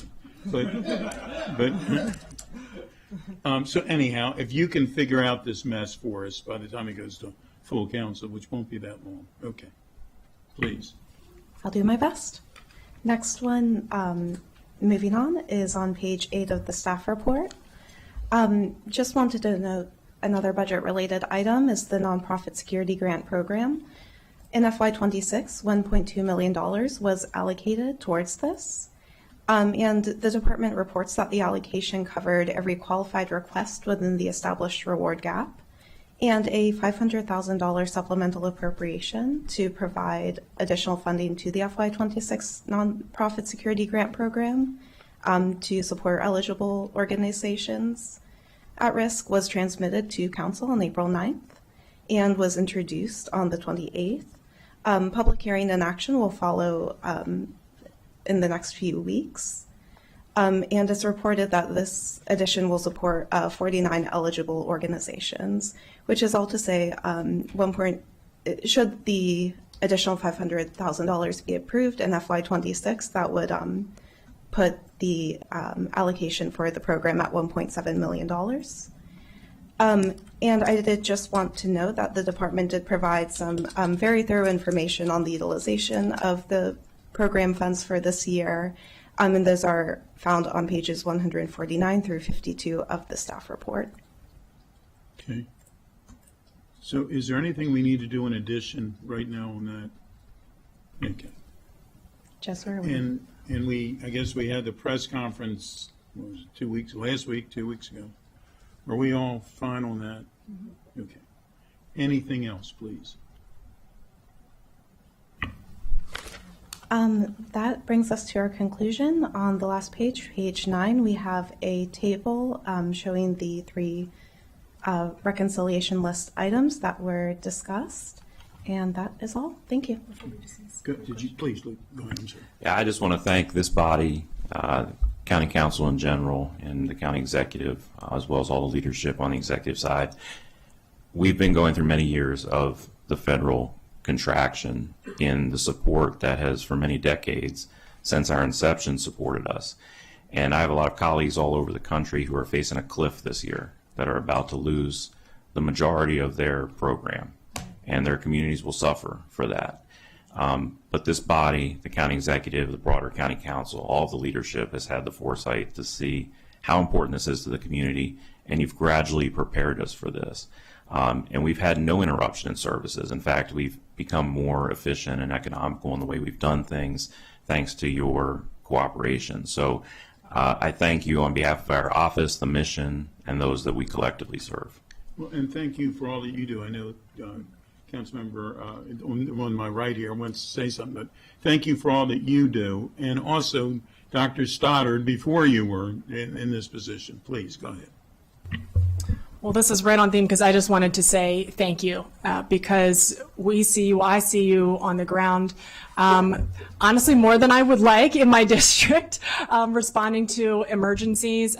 S1: So anyhow, if you can figure out this mess for us by the time it goes to full council, which won't be that long, okay, please.
S5: I'll do my best. Next one, moving on, is on page 8 of the staff report. Just wanted to note another budget-related item is the Nonprofit Security Grant Program. In FY26, $1.2 million was allocated towards this. And the department reports that the allocation covered every qualified request within the established reward gap, and a $500,000 supplemental appropriation to provide additional funding to the FY26 Nonprofit Security Grant Program to support eligible organizations at risk was transmitted to Council on April 9th and was introduced on the 28th. Public hearing and action will follow in the next few weeks. And it's reported that this addition will support 49 eligible organizations, which is all to say, should the additional $500,000 be approved in FY26, that would put the allocation for the program at $1.7 million. And I did just want to note that the department did provide some very thorough information on the utilization of the program funds for this year. And those are found on pages 149 through 52 of the staff report.
S1: Okay. So is there anything we need to do in addition right now on that? Okay.
S5: Just where
S1: And I guess we had the press conference, what was it, last week, 2 weeks ago. Are we all fine on that? Mm-hmm. Okay. Anything else, please?
S5: That brings us to our conclusion. On the last page, page 9, we have a table showing the 3 reconciliation list items that were discussed. And that is all. Thank you.
S1: Good. Did you please go ahead? I'm sorry.
S2: Yeah, I just want to thank this body, County Council in general, and the county executive, as well as all the leadership on the executive side. We've been going through many years of the federal contraction in the support that has for many decades since our inception supported us. And I have a lot of colleagues all over the country who are facing a cliff this year, that are about to lose the majority of their program, and their communities will suffer for that. But this body, the county executive, the broader county council, all of the leadership has had the foresight to see how important this is to the community, and you've gradually prepared us for this. And we've had no interruption in services. In fact, we've become more efficient and economical in the way we've done things, thanks to your cooperation. So I thank you on behalf of our office, the mission, and those that we collectively serve.
S1: Well, and thank you for all that you do. I know Councilmember on my right here wants to say something, but thank you for all that you do. And also, Dr. Stoddard, before you were in this position. Please, go ahead.
S6: Well, this is right on theme, because I just wanted to say thank you, because we see you, I see you on the ground, honestly, more than I would like in my district, responding to emergencies.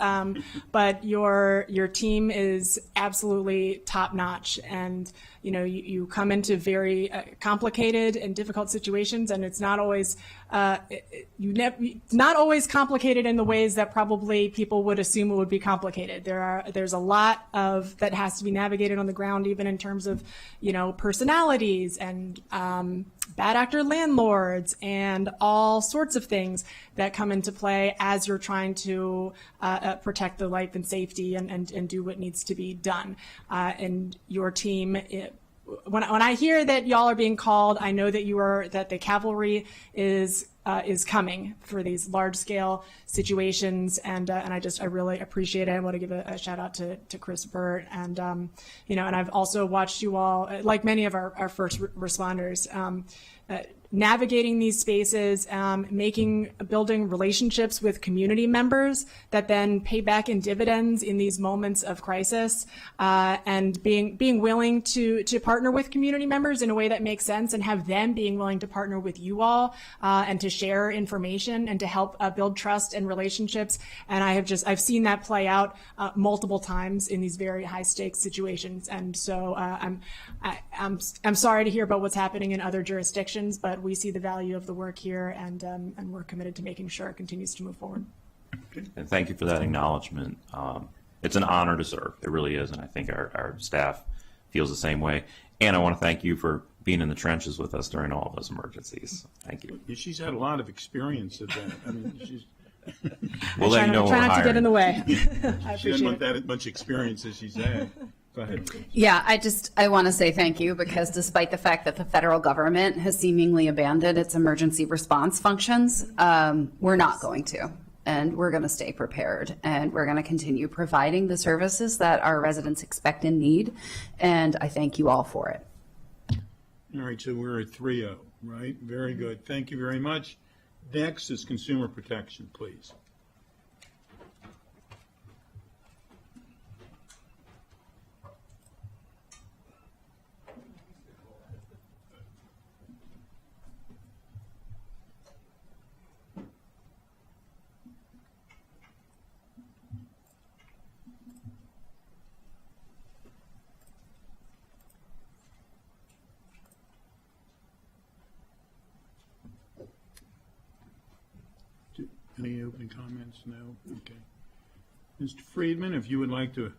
S6: But your team is absolutely top notch, and you come into very complicated and difficult situations, and it's not always not always complicated in the ways that probably people would assume it would be complicated. There's a lot of that has to be navigated on the ground, even in terms of personalities and bad actor landlords and all sorts of things that come into play as you're trying to protect the life and safety and do what needs to be done. And your team, when I hear that y'all are being called, I know that the cavalry is coming for these large scale situations, and I really appreciate it. I want to give a shout out to Chris Burt, and and I've also watched you all, like many of our first responders, navigating these spaces, building relationships with community members that then pay back in dividends in these moments of crisis, and being willing to partner with community members in a way that makes sense, and have them being willing to partner with you all, and to share information and to help build trust and relationships. And I've seen that play out multiple times in these very high stakes situations. And so I'm sorry to hear about what's happening in other jurisdictions, but we see the value of the work here, and we're committed to making sure it continues to move forward.
S2: And thank you for that acknowledgement. It's an honor to serve. It really is. And I think our staff feels the same way. And I want to thank you for being in the trenches with us during all of those emergencies. Thank you.
S1: She's had a lot of experience at that. I mean, she's.
S2: We'll let you know
S6: Try
S2: we're
S6: not to get in the
S2: hiring.
S6: way. I
S1: She doesn't
S6: appreciate
S1: want
S6: it.
S1: that much experience as she's had. Go ahead.
S7: Yeah, I want to say thank you, because despite the fact that the federal government has seemingly abandoned its emergency response functions, we're not going to. And we're going to stay prepared, and we're going to continue providing the services that our residents expect and need. And I thank you all for it.
S1: All right, so we're at 3-0, right? Very good. Thank you very much. Next is consumer protection, please. Any opening comments? No? Okay. Mr. Friedman, if you would like to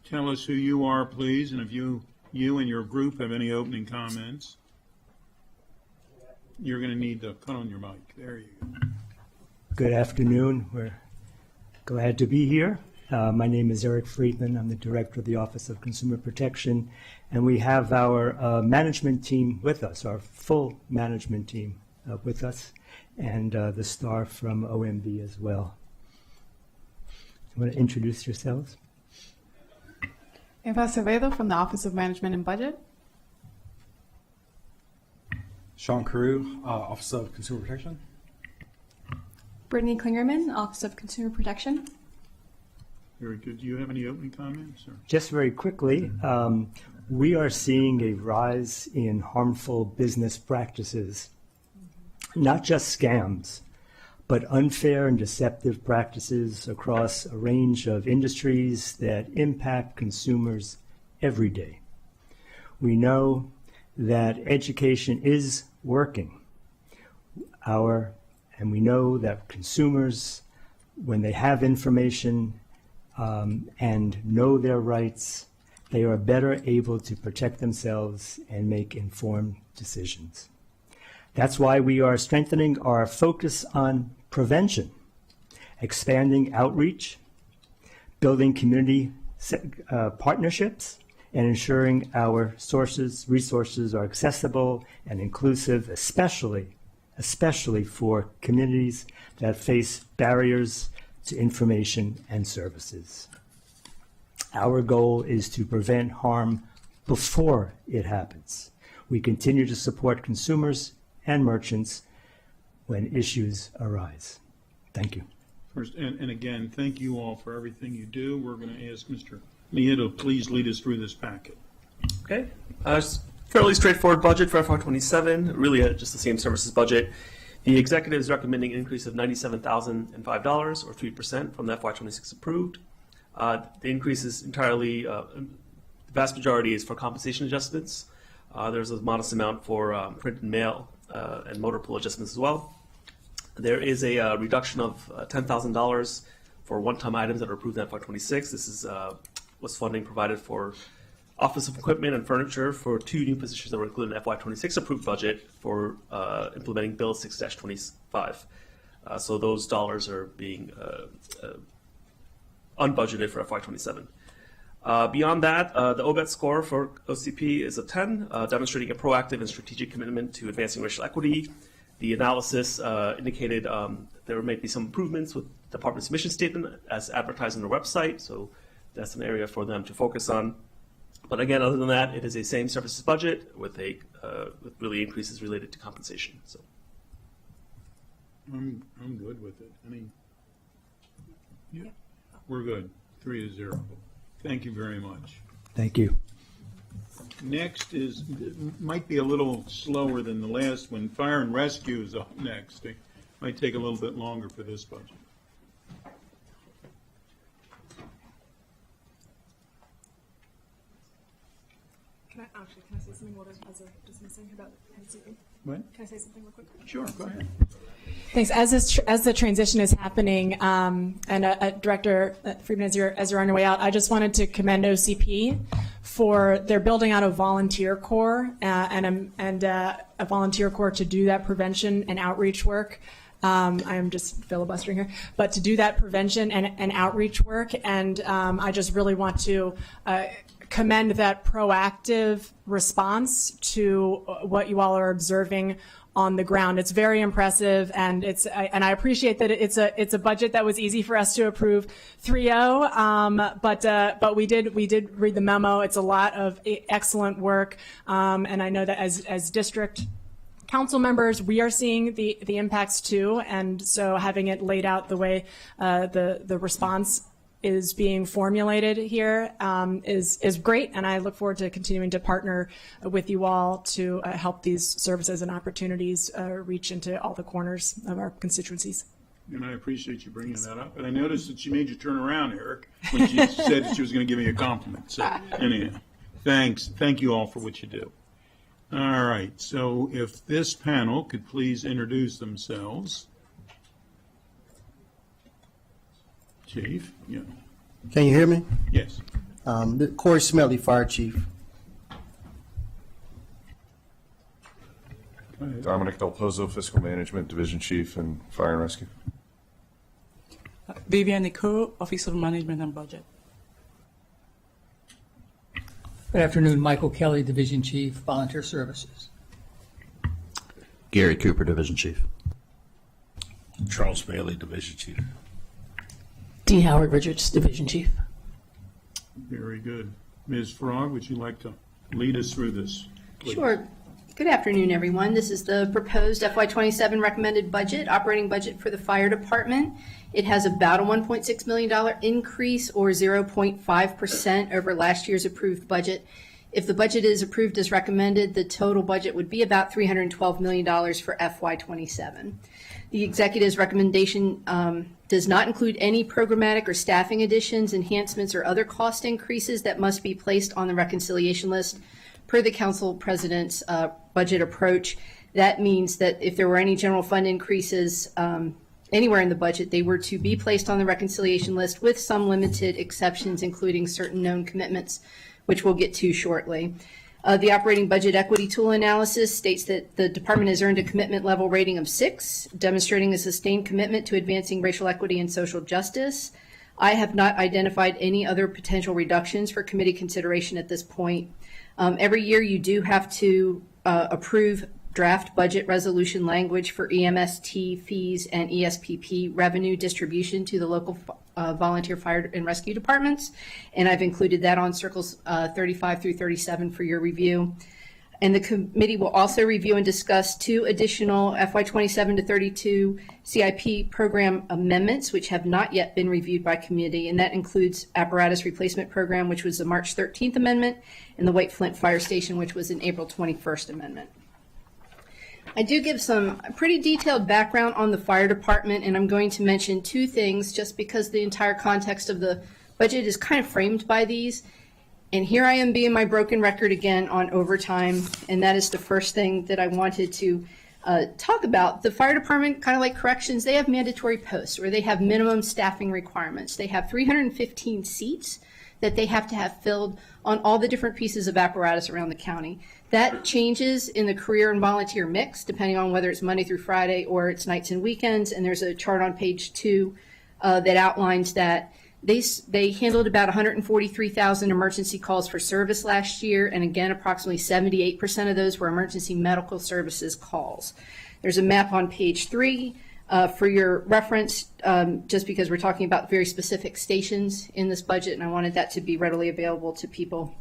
S1: tell us who you are, please, and if you and your group have any opening comments. You're going to need to cut on your mic. There you go.
S10: Good afternoon. We're glad to be here. My name is Eric Friedman. I'm the Director of the Office of Consumer Protection, and we have our management team with us, our full management team with us, and the staff from OMB as well. You want to introduce yourselves?
S11: Eva Acevedo from the Office of Management and Budget.
S12: Sean Carew, Office of Consumer Protection.
S11: Brittany Klingerman, Office of Consumer Protection.
S1: Very good. Do you have any opening comments? Or?
S10: Just very quickly, we are seeing a rise in harmful business practices, not just scams, but unfair and deceptive practices across a range of industries that impact consumers every day. We know that education is working. And we know that consumers, when they have information and know their rights, they are better able to protect themselves and make informed decisions. That's why we are strengthening our focus on prevention, expanding outreach, building community partnerships, and ensuring our resources are accessible and inclusive, especially for communities that face barriers to information and services. Our goal is to prevent harm before it happens. We continue to support consumers and merchants when issues arise. Thank you.
S1: First, and again, thank you all for everything you do. We're going to ask Mr. Mia to please lead us through this packet.
S13: Okay. It's fairly straightforward budget for FY27, really just the same services budget. The executive is recommending an increase of $97,005, or 3% from the FY26 approved. The increase is entirely, the vast majority is for compensation adjustments. There's a modest amount for print and mail and motor pool adjustments as well. There is a reduction of $10,000 for one-time items that are approved in FY26. This was funding provided for Office of Equipment and Furniture for 2 new positions that were included in FY26 approved budget for implementing Bill 6-25. So those dollars are being unbudgeted for FY27. Beyond that, the OBET score for OCP is a 10, demonstrating a proactive and strategic commitment to advancing racial equity. The analysis indicated there may be some improvements with the department's mission statement as advertised on their website, so that's an area for them to focus on. But again, other than that, it is a same services budget with with really increases related to compensation. So
S1: I'm good with it. Yeah, we're good. 3-0. Thank you very much.
S10: Thank you.
S1: Next is, might be a little slower than the last one. Fire and rescue is up next. It might take a little bit longer for this budget.
S6: Can I say something as a dismissing about NCP?
S1: What?
S6: Can I say something real quick?
S1: Sure, go ahead.
S6: Thanks. As the transition is happening, and Director Friedman, as you're on your way out, I just wanted to commend OCP for their building out a volunteer corps and a volunteer corps to do that prevention and outreach work. I am just filibustering here, but to do that prevention and outreach work, and I just really want to commend that proactive response to what you all are observing on the ground. It's very impressive, and I appreciate that it's a budget that was easy for us to approve 3-0. But we did read the memo. It's a lot of excellent work, and I know that as district council members, we are seeing the impacts too, and so having it laid out the way the response is being formulated here is great, and I look forward to continuing to partner with you all to help these services and opportunities reach into all the corners of our constituencies.
S1: And I appreciate you bringing that up. And I noticed that she made you turn around, Eric, when she said that she was going to give me a compliment. So anyhow, thanks. Thank you all for what you do. All right. So if this panel could please introduce themselves. Chief, yeah.
S14: Can you hear me?
S1: Yes.
S14: Corey Smelly, Fire Chief.
S15: Dominic Del Pozo, Fiscal Management Division Chief and Fire and Rescue.
S16: Vivian Nico, Office of Management and Budget.
S17: Good afternoon, Michael Kelly, Division Chief, Volunteer Services.
S18: Gary Cooper, Division Chief.
S19: Charles Bailey, Division Chief.
S17: D. Howard Richards, Division Chief.
S1: Very good. Ms. Frog, would you like to lead us through this, please?
S20: Sure. Good afternoon, everyone. This is the proposed FY27 recommended budget, operating budget for the fire department. It has about a $1.6 million increase, or 0.5% over last year's approved budget. If the budget is approved as recommended, the total budget would be about $312 million for FY27. The executive's recommendation does not include any programmatic or staffing additions, enhancements, or other cost increases that must be placed on the reconciliation list per the council president's budget approach. That means that if there were any general fund increases anywhere in the budget, they were to be placed on the reconciliation list with some limited exceptions, including certain known commitments, which we'll get to shortly. The operating budget equity tool analysis states that the department has earned a commitment level rating of 6, demonstrating a sustained commitment to advancing racial equity and social justice. I have not identified any other potential reductions for committee consideration at this point. Every year you do have to approve draft budget resolution language for EMST fees and ESPP revenue distribution to the local volunteer fire and rescue departments, and I've included that on circles 35 through 37 for your review. And the committee will also review and discuss 2 additional FY27 to 32 CIP program amendments, which have not yet been reviewed by committee, and that includes apparatus replacement program, which was the March 13th amendment, and the White Flint Fire Station, which was an April 21st amendment. I do give some pretty detailed background on the fire department, and I'm going to mention 2 things just because the entire context of the budget is kind of framed by these. And here I am being my broken record again on overtime, and that is the first thing that I wanted to talk about. The fire department, kind of like corrections, they have mandatory posts where they have minimum staffing requirements. They have 315 seats that they have to have filled on all the different pieces of apparatus around the county. That changes in the career and volunteer mix, depending on whether it's Monday through Friday or it's nights and weekends, and there's a chart on page 2 that outlines that. They handled about 143,000 emergency calls for service last year, and again, approximately 78% of those were emergency medical services calls. There's a map on page 3 for your reference, just because we're talking about very specific stations in this budget, and I wanted that to be readily available to people.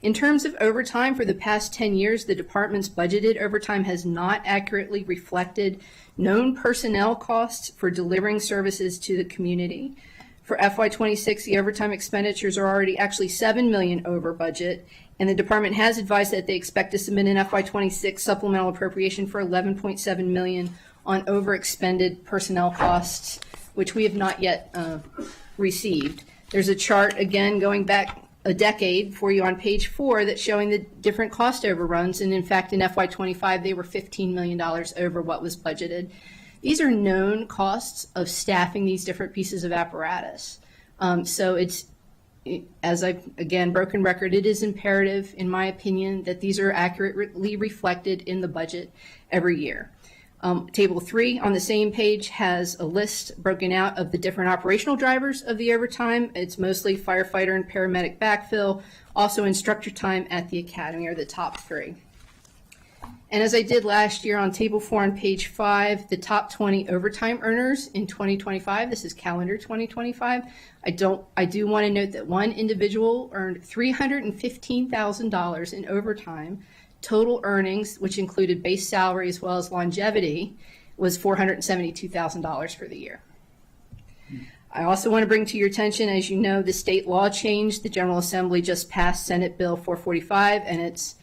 S20: In terms of overtime, for the past 10 years, the department's budgeted overtime has not accurately reflected known personnel costs for delivering services to the community. For FY26, the overtime expenditures are already actually $7 million over budget, and the department has advised that they expect to submit an FY26 supplemental appropriation for $11.7 million on overexpended personnel costs, which we have not yet received. There's a chart, again, going back a decade for you on page 4 that's showing the different cost overruns, and in fact, in FY25, they were $15 million over what was budgeted. These are known costs of staffing these different pieces of apparatus. So it's, as I've, again, broken record, it is imperative, in my opinion, that these are accurately reflected in the budget every year. Table 3 on the same page has a list broken out of the different operational drivers of the overtime. It's mostly firefighter and paramedic backfill. Also instructor time at the academy are the top 3. And as I did last year on table 4 on page 5, the top 20 overtime earners in 2025, this is calendar 2025, I do want to note that one individual earned $315,000 in overtime. Total earnings, which included base salary as well as longevity, was $472,000 for the year. I also want to bring to your attention, as you know, the state law changed. The General Assembly just passed Senate Bill 445 and its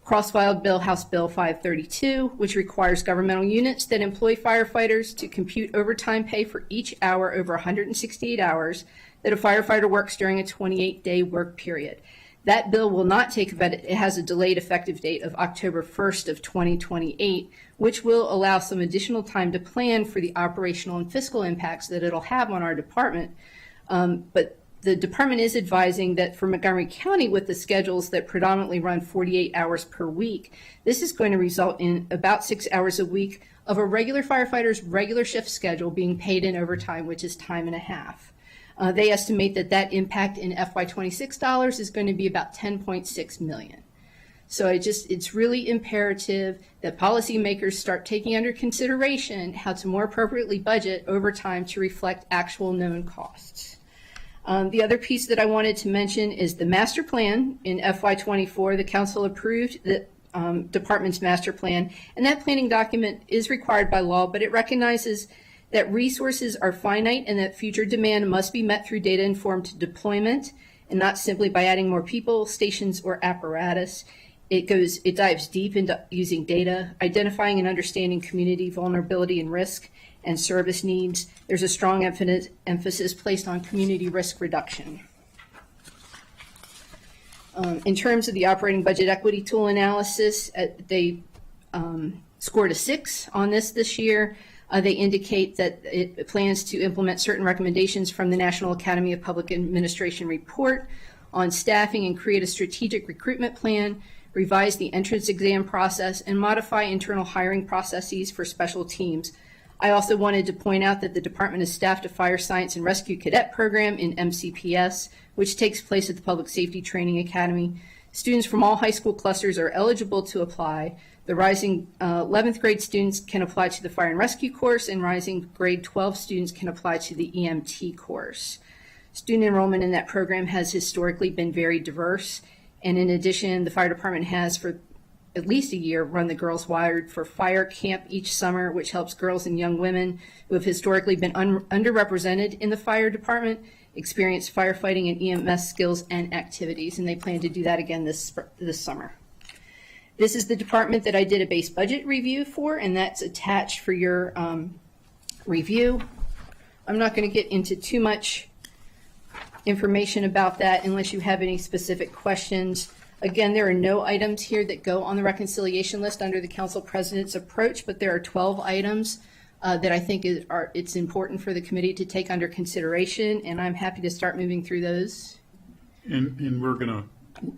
S20: cross-filed bill, House Bill 532, which requires governmental units that employ firefighters to compute overtime pay for each hour over 168 hours that a firefighter works during a 28-day work period. That bill will not take effect. It has a delayed effective date of October 1st of 2028, which will allow some additional time to plan for the operational and fiscal impacts that it'll have on our department. But the department is advising that for Montgomery County, with the schedules that predominantly run 48 hours per week, this is going to result in about 6 hours a week of a regular firefighter's regular shift schedule being paid in overtime, which is time and a half. They estimate that impact in FY26 dollars is going to be about $10.6 million. So it's really imperative that policymakers start taking under consideration how to more appropriately budget overtime to reflect actual known costs. The other piece that I wanted to mention is the master plan. In FY24, the council approved the department's master plan, and that planning document is required by law, but it recognizes that resources are finite and that future demand must be met through data-informed deployment and not simply by adding more people, stations, or apparatus. It dives deep into using data, identifying and understanding community vulnerability and risk, and service needs. There's a strong emphasis placed on community risk reduction. In terms of the operating budget equity tool analysis, they scored a 6 on this year. They indicate that it plans to implement certain recommendations from the National Academy of Public Administration report on staffing and create a strategic recruitment plan, revise the entrance exam process, and modify internal hiring processes for special teams. I also wanted to point out that the department has staffed a fire science and rescue cadet program in MCPS, which takes place at the Public Safety Training Academy. Students from all high school clusters are eligible to apply. The rising 11th grade students can apply to the fire and rescue course, and rising grade 12 students can apply to the EMT course. Student enrollment in that program has historically been very diverse, and in addition, the fire department has for at least a year run the Girls Wired for Fire Camp each summer, which helps girls and young women who have historically been underrepresented in the fire department experience firefighting and EMS skills and activities, and they plan to do that again this summer. This is the department that I did a base budget review for, and that's attached for your review. I'm not going to get into too much information about that unless you have any specific questions. Again, there are no items here that go on the reconciliation list under the council president's approach, but there are 12 items that I think it's important for the committee to take under consideration, and I'm happy to start moving through those.
S1: And we're going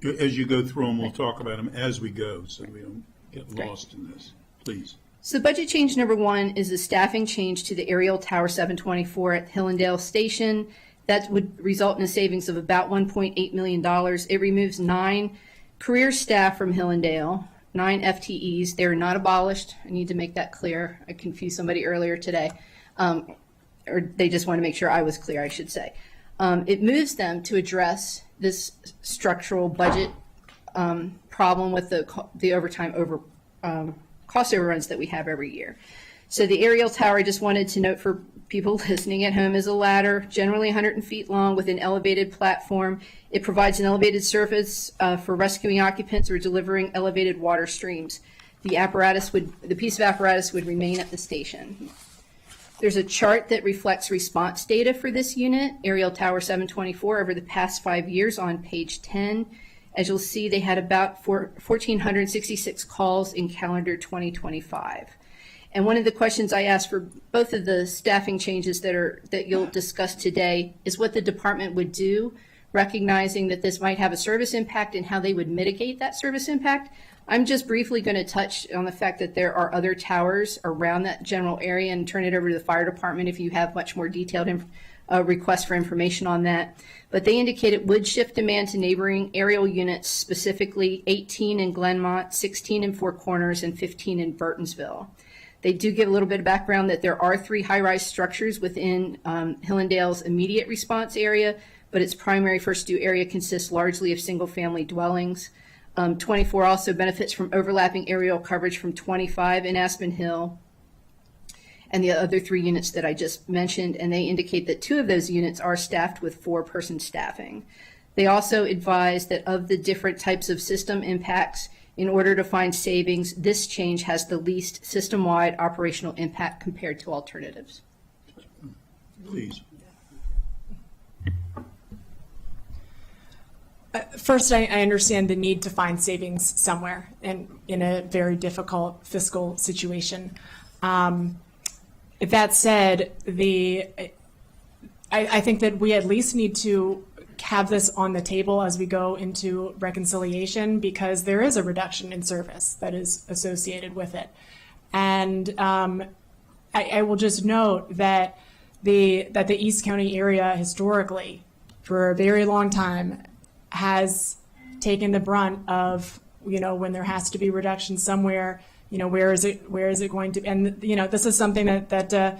S1: to, as you go through them, we'll talk about them as we go so we don't get lost in this. Please.
S20: So budget change number 1 is the staffing change to the aerial tower 724 at Hillendale Station. That would result in a savings of about $1.8 million. It removes 9 career staff from Hillendale, 9 FTEs. They're not abolished. I need to make that clear. I confused somebody earlier today. Or they just want to make sure I was clear, I should say. It moves them to address this structural budget problem with the overtime cost overruns that we have every year. So the aerial tower, I just wanted to note for people listening at home, is a ladder, generally 100 feet long with an elevated platform. It provides an elevated surface for rescuing occupants or delivering elevated water streams. The piece of apparatus would remain at the station. There's a chart that reflects response data for this unit, Aerial Tower 724, over the past 5 years on page 10. As you'll see, they had about 1,466 calls in calendar 2025. And one of the questions I asked for both of the staffing changes that you'll discuss today is what the department would do, recognizing that this might have a service impact and how they would mitigate that service impact. I'm just briefly going to touch on the fact that there are other towers around that general area and turn it over to the fire department if you have much more detailed requests for information on that. But they indicate it would shift demand to neighboring aerial units, specifically 18 in Glenmont, 16 in Four Corners, and 15 in Burtonsville. They do give a little bit of background that there are 3 high-rise structures within Hillendale's immediate response area, but its primary first due area consists largely of single-family dwellings. 24 also benefits from overlapping aerial coverage from 25 in Aspen Hill and the other 3 units that I just mentioned, and they indicate that 2 of those units are staffed with 4-person staffing. They also advise that of the different types of system impacts, in order to find savings, this change has the least system-wide operational impact compared to alternatives.
S1: Please.
S6: First, I understand the need to find savings somewhere and in a very difficult fiscal situation. That said, I think that we at least need to have this on the table as we go into reconciliation, because there is a reduction in service that is associated with it. And I will just note that the East County area historically, for a very long time, has taken the brunt of, when there has to be reduction somewhere, where is it going to, and this is something that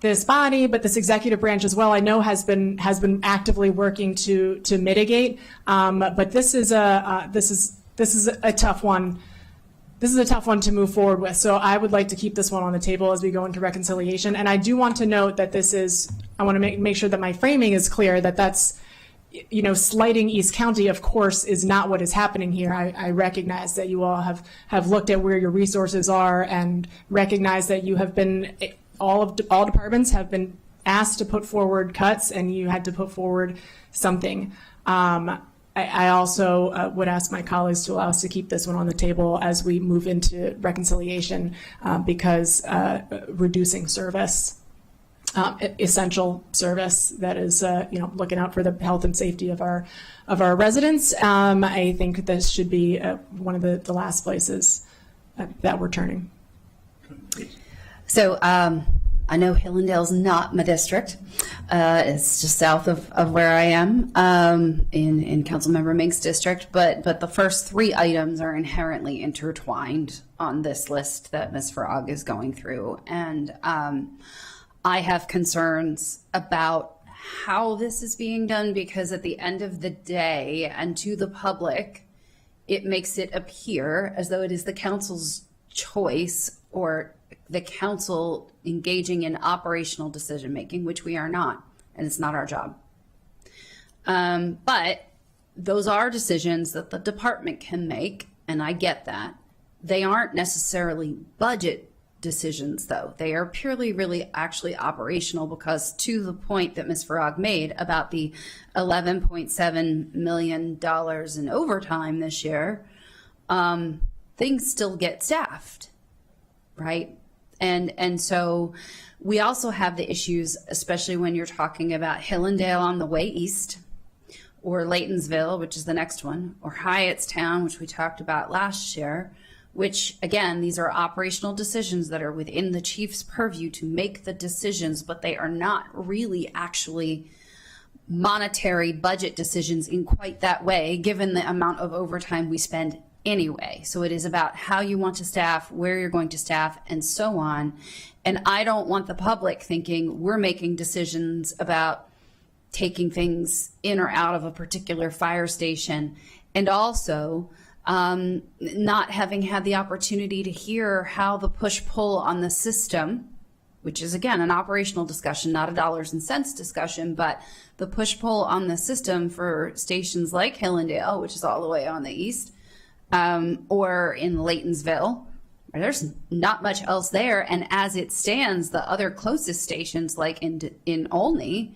S6: this body, but this executive branch as well, I know has been actively working to mitigate. But this is a tough one. This is a tough one to move forward with. So I would like to keep this one on the table as we go into reconciliation. And I do want to note that I want to make sure that my framing is clear, that that's, slighting East County, of course, is not what is happening here. I recognize that you all have looked at where your resources are and recognize that you have been, all departments have been asked to put forward cuts, and you had to put forward something. I also would ask my colleagues to allow us to keep this one on the table as we move into reconciliation, because reducing service, essential service that is, looking out for the health and safety of our residents. I think this should be one of the last places that we're turning.
S7: So I know Hillendale's not my district. It's just south of where I am, in Councilmember Mink's district. But the first 3 items are inherently intertwined on this list that Ms. Farag is going through. And I have concerns about how this is being done, because at the end of the day, and to the public, it makes it appear as though it is the council's choice, or the council engaging in operational decision making, which we are not, and it's not our job. But those are decisions that the department can make, and I get that. They aren't necessarily budget decisions, though. They are purely really actually operational, because to the point that Ms. Farag made about the $11.7 million in overtime this year, things still get staffed, right? And so we also have the issues, especially when you're talking about Hillendale on the way east, or Laytonsville, which is the next one, or Hyattstown, which we talked about last year, which, again, these are operational decisions that are within the chief's purview to make the decisions, but they are not really actually monetary budget decisions in quite that way, given the amount of overtime we spend anyway. So it is about how you want to staff, where you're going to staff, and so on. And I don't want the public thinking we're making decisions about taking things in or out of a particular fire station and also not having had the opportunity to hear how the push-pull on the system, which is, again, an operational discussion, not a dollars and cents discussion, but the push-pull on the system for stations like Hillendale, which is all the way on the east, or in Laytonsville, where there's not much else there. And as it stands, the other closest stations, like in Olney,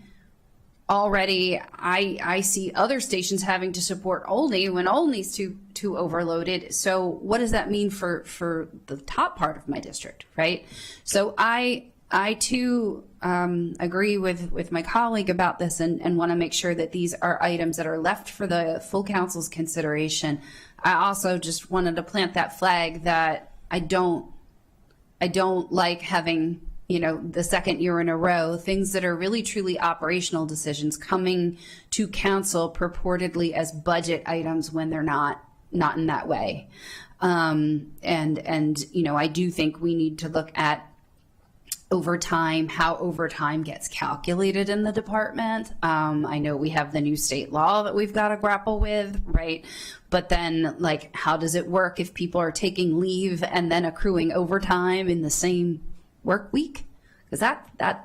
S7: already I see other stations having to support Olney when Olney's too overloaded. So what does that mean for the top part of my district, right? So I too agree with my colleague about this and want to make sure that these are items that are left for the full council's consideration. I also just wanted to plant that flag that I don't like having, the second year in a row, things that are really truly operational decisions coming to council purportedly as budget items when they're not in that way. And I do think we need to look at overtime, how overtime gets calculated in the department. I know we have the new state law that we've got to grapple with, right? But then, how does it work if people are taking leave and then accruing overtime in the same work week? Because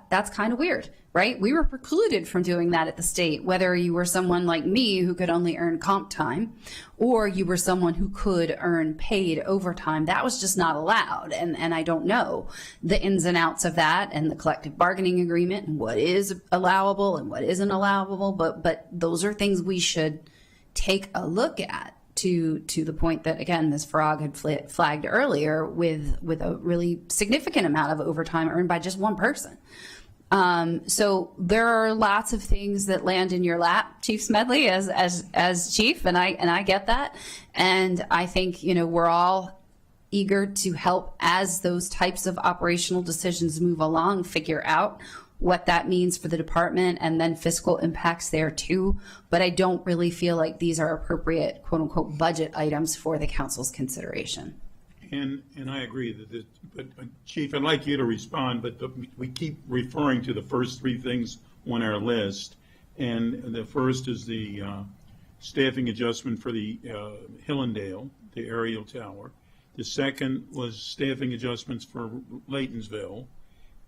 S7: that's kind of weird, right? We were precluded from doing that at the state, whether you were someone like me who could only earn comp time, or you were someone who could earn paid overtime. That was just not allowed. And I don't know the ins and outs of that and the collective bargaining agreement and what is allowable and what isn't allowable. But those are things we should take a look at to the point that, again, Ms. Farag had flagged earlier with a really significant amount of overtime earned by just one person. So there are lots of things that land in your lap, Chief Smedley, as chief, and I get that. And I think, we're all eager to help as those types of operational decisions move along, figure out what that means for the department and then fiscal impacts there too. But I don't really feel like these are appropriate, quote unquote, budget items for the council's consideration.
S1: And I agree but Chief, I'd like you to respond, but we keep referring to the first three things on our list. And the first is the staffing adjustment for the Hillendale, the aerial tower. The second was staffing adjustments for Laytonsville.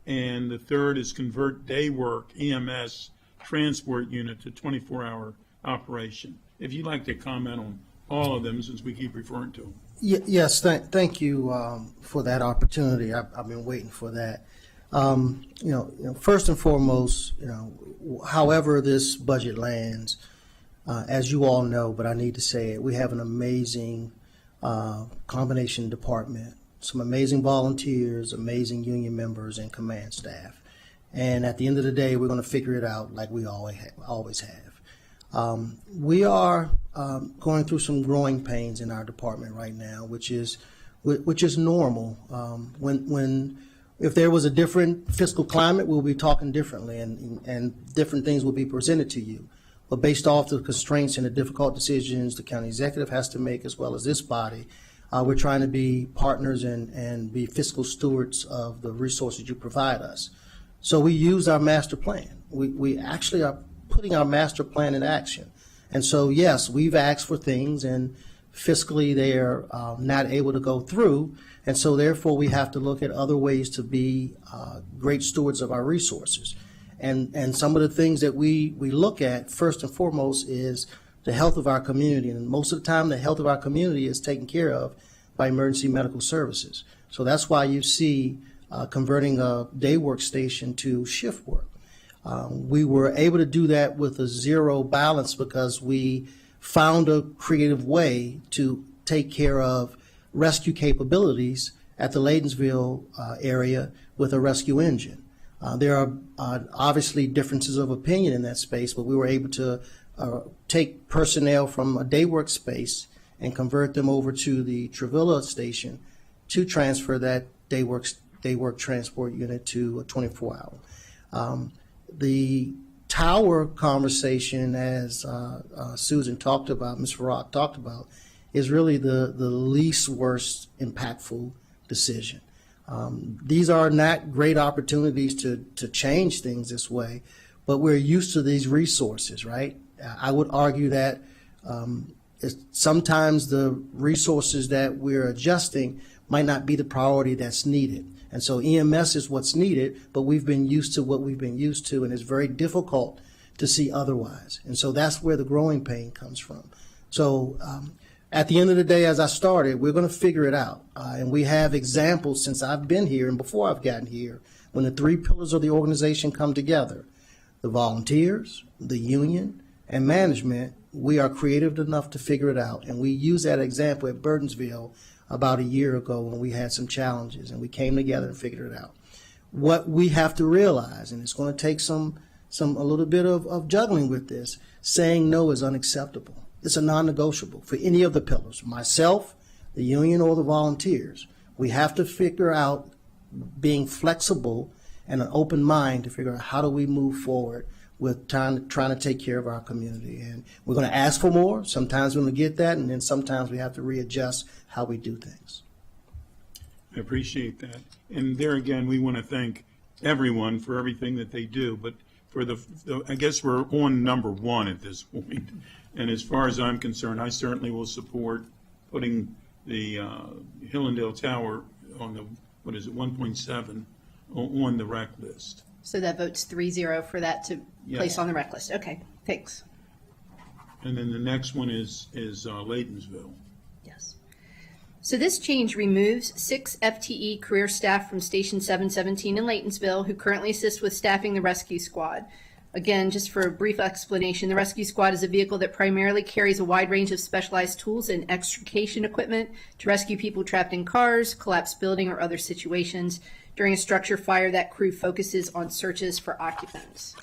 S1: And the third is convert day work EMS transport unit to 24-hour operation. If you'd like to comment on all of them, since we keep referring to them.
S14: Yes, thank you for that opportunity. I've been waiting for that. First and foremost, however this budget lands, as you all know, but I need to say it, we have an amazing combination department. Some amazing volunteers, amazing union members, and command staff. And at the end of the day, we're going to figure it out like we always have. We are going through some growing pains in our department right now, which is normal. If there was a different fiscal climate, we'll be talking differently, and different things will be presented to you. But based off the constraints and the difficult decisions the county executive has to make, as well as this body, we're trying to be partners and be fiscal stewards of the resources you provide us. So we use our master plan. We actually are putting our master plan in action. And so, yes, we've asked for things, and fiscally they are not able to go through. And so, therefore, we have to look at other ways to be great stewards of our resources. And some of the things that we look at, first and foremost, is the health of our community. And most of the time, the health of our community is taken care of by emergency medical services. So that's why you see converting a day work station to shift work. We were able to do that with a zero balance because we found a creative way to take care of rescue capabilities at the Laytonsville area with a rescue engine. There are obviously differences of opinion in that space, but we were able to take personnel from a day work space and convert them over to the Travilla station to transfer that day work transport unit to a 24-hour. The tower conversation, as Susan talked about, Ms. Farag talked about, is really the least worst impactful decision. These are not great opportunities to change things this way, but we're used to these resources, right? I would argue that sometimes the resources that we're adjusting might not be the priority that's needed. And so EMS is what's needed, but we've been used to what we've been used to, and it's very difficult to see otherwise. And so that's where the growing pain comes from. So at the end of the day, as I started, we're going to figure it out. And we have examples since I've been here and before I've gotten here, when the three pillars of the organization come together, the volunteers, the union, and management, we are creative enough to figure it out. And we use that example at Burtonsville about a year ago when we had some challenges, and we came together and figured it out. What we have to realize, and it's going to take a little bit of juggling with this, saying no is unacceptable. It's a non-negotiable for any of the pillars, myself, the union, or the volunteers. We have to figure out being flexible and an open mind to figure out how do we move forward with trying to take care of our community. And we're going to ask for more. Sometimes we're going to get that, and then sometimes we have to readjust how we do things.
S1: I appreciate that. And there again, we want to thank everyone for everything that they do. But for I guess we're on number one at this point. And as far as I'm concerned, I certainly will support putting the Hillendale Tower on the, 1.7 on the rec list.
S20: So that votes 3-0 for that to place
S1: Yes.
S20: on the rec list. Okay, thanks.
S1: And then the next one is Laytonsville.
S20: Yes. So this change removes 6 FTE career staff from Station 717 in Laytonsville who currently assist with staffing the rescue squad. Again, just for a brief explanation, the rescue squad is a vehicle that primarily carries a wide range of specialized tools and extrication equipment to rescue people trapped in cars, collapsed building, or other situations. During a structure fire, that crew focuses on searches for occupants.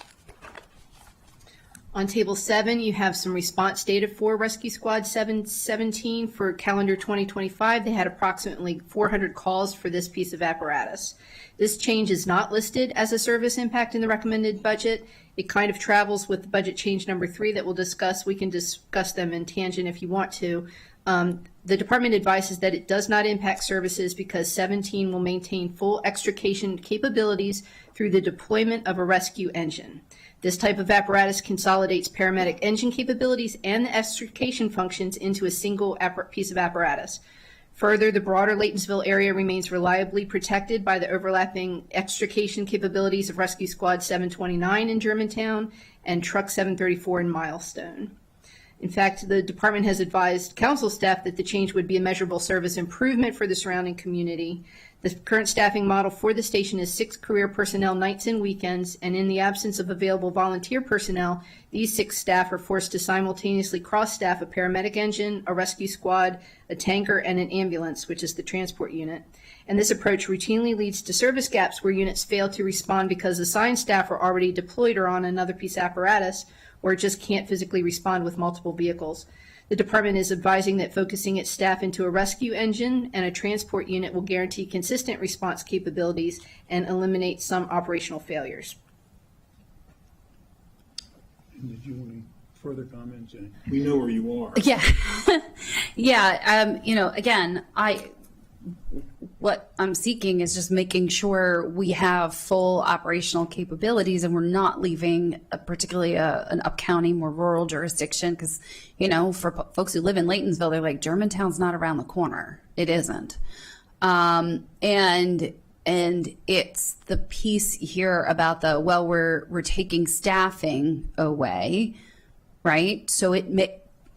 S20: On Table 7, you have some response data for Rescue Squad 717 for calendar 2025. They had approximately 400 calls for this piece of apparatus. This change is not listed as a service impact in the recommended budget. It kind of travels with the budget change number 3 that we'll discuss. We can discuss them in tangent if you want to. The department advises that it does not impact services because 17 will maintain full extrication capabilities through the deployment of a rescue engine. This type of apparatus consolidates paramedic engine capabilities and the extrication functions into a single piece of apparatus. Further, the broader Laytonsville area remains reliably protected by the overlapping extrication capabilities of Rescue Squad 729 in Germantown and Truck 734 in Milestone. In fact, the department has advised council staff that the change would be a measurable service improvement for the surrounding community. The current staffing model for the station is 6 career personnel nights and weekends, and in the absence of available volunteer personnel, these 6 staff are forced to simultaneously cross-staff a paramedic engine, a rescue squad, a tanker, and an ambulance, which is the transport unit. And this approach routinely leads to service gaps where units fail to respond because assigned staff are already deployed or on another piece of apparatus, or just can't physically respond with multiple vehicles. The department is advising that focusing its staff into a rescue engine and a transport unit will guarantee consistent response capabilities and eliminate some operational failures.
S1: Did you want any further comments? We know where you are.
S7: Yeah. Yeah. Again, what I'm seeking is just making sure we have full operational capabilities and we're not leaving particularly an up-county, more rural jurisdiction. Because, for folks who live in Laytonsville, they're like, Germantown's not around the corner. It isn't. And it's the piece here about we're taking staffing away, right? So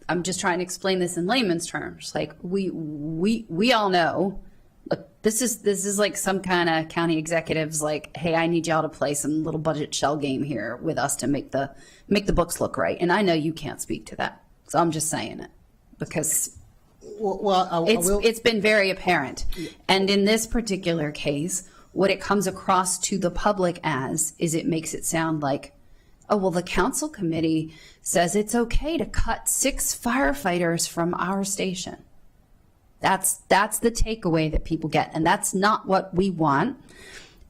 S7: I'm just trying to explain this in layman's terms. Like we all know, look, this is like some kind of county executives like, hey, I need y'all to play some little budget shell game here with us to make the books look right. And I know you can't speak to that, so I'm just saying it because it's been very apparent. And in this particular case, what it comes across to the public as is it makes it sound like, oh, well, the council committee says it's okay to cut 6 firefighters from our station. That's the takeaway that people get, and that's not what we want.